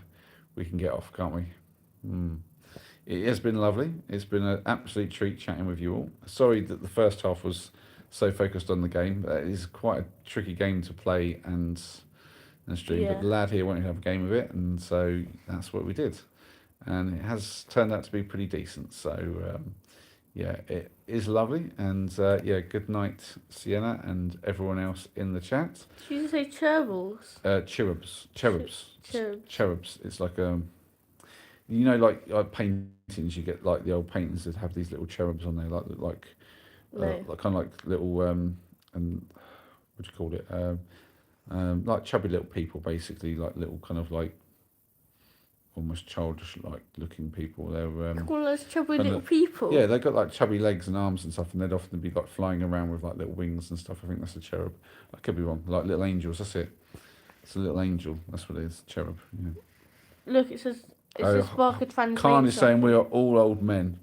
get off, can't we? It has been lovely. It's been an absolute treat chatting with you all. Sorry that the first half was so focused on the game. It is quite a tricky game to play and stream, Yeah. but the lad here wanted to have a game of it, and so that's what we did. And it has turned out to be pretty decent. So yeah, it is lovely. And yeah, good night, Sienna, and everyone else in the chat. Did you say cherubs? Cherubs. Cherubs. It's like you know, like paintings. You get like the old paintings that have these little cherubs on there, like No. kind of like little and what do you call it? Like chubby little people, basically, like little kind of like almost childish like looking people. They're One of those chubby kind little of- people. yeah, they've got like chubby legs and arms and stuff, and they'd often be like flying around with like little wings and stuff. I think that's a cherub. I could be wrong. Like little angels. That's it. It's a little angel. That's what it is. Cherub. Yeah. Look, it says Oh, Spark a translation. Khan is saying we are all old men.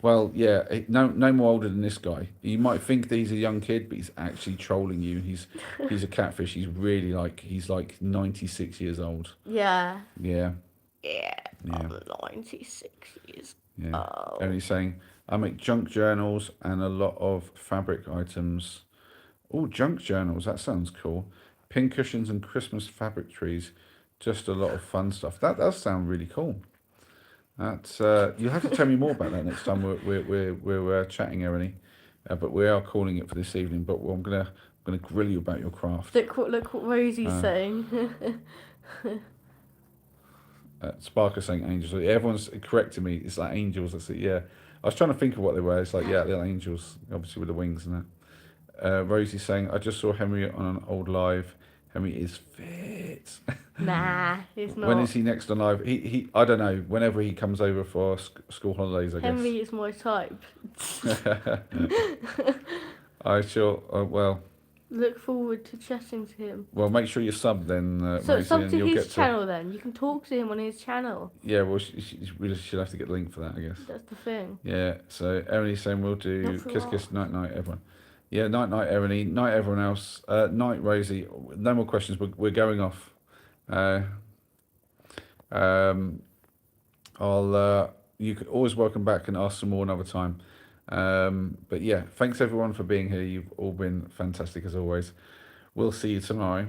Well, yeah, no more older than this guy. You might think that he's a young kid, but he's actually trolling you. He's a catfish. He's really he's like 96 years old. Yeah. Yeah. Yeah. Yeah. I'm 96 years Yeah. old. And he's saying, I make junk journals and a lot of fabric items. Oh, junk journals. That sounds cool. Pin cushions and Christmas fabric trees. Just a lot of fun stuff. That does sound really cool. That's you'll have to tell me more about that next time we're chatting, Ernie. But we are calling it for this evening. But I'm gonna grill you about your craft. Look what Rosie's saying. Sparker saying angels. Everyone's correcting me. It's like angels. I said, yeah. I was trying to think of what they were. It's like, yeah, they're angels, obviously with the wings and that. Rosie's saying, I just saw Henry on an old live. Henry is fit. Nah, he's not. When is he next on live? He I don't know. Whenever he comes over for school holidays, I Henry is my type. guess. I sure. Well, Look forward to chatting to him. well, make sure you sub then, So Rosie, sub and to you'll his get channel then. You can talk to him on his channel. Yeah, well, we should have to get the link for that, I guess. That's the thing. Yeah. So Ernie's saying we'll do Not for kiss, what? kiss, night, night, everyone. Yeah, night, night, Ernie. Night, everyone else. Night, Rosie. No more questions. We're going off. You could always welcome back and ask some more another time. But yeah, thanks everyone for being here. You've all been fantastic as always. We'll see you tomorrow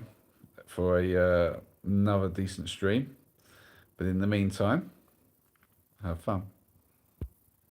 for another decent stream. But in the meantime, have fun.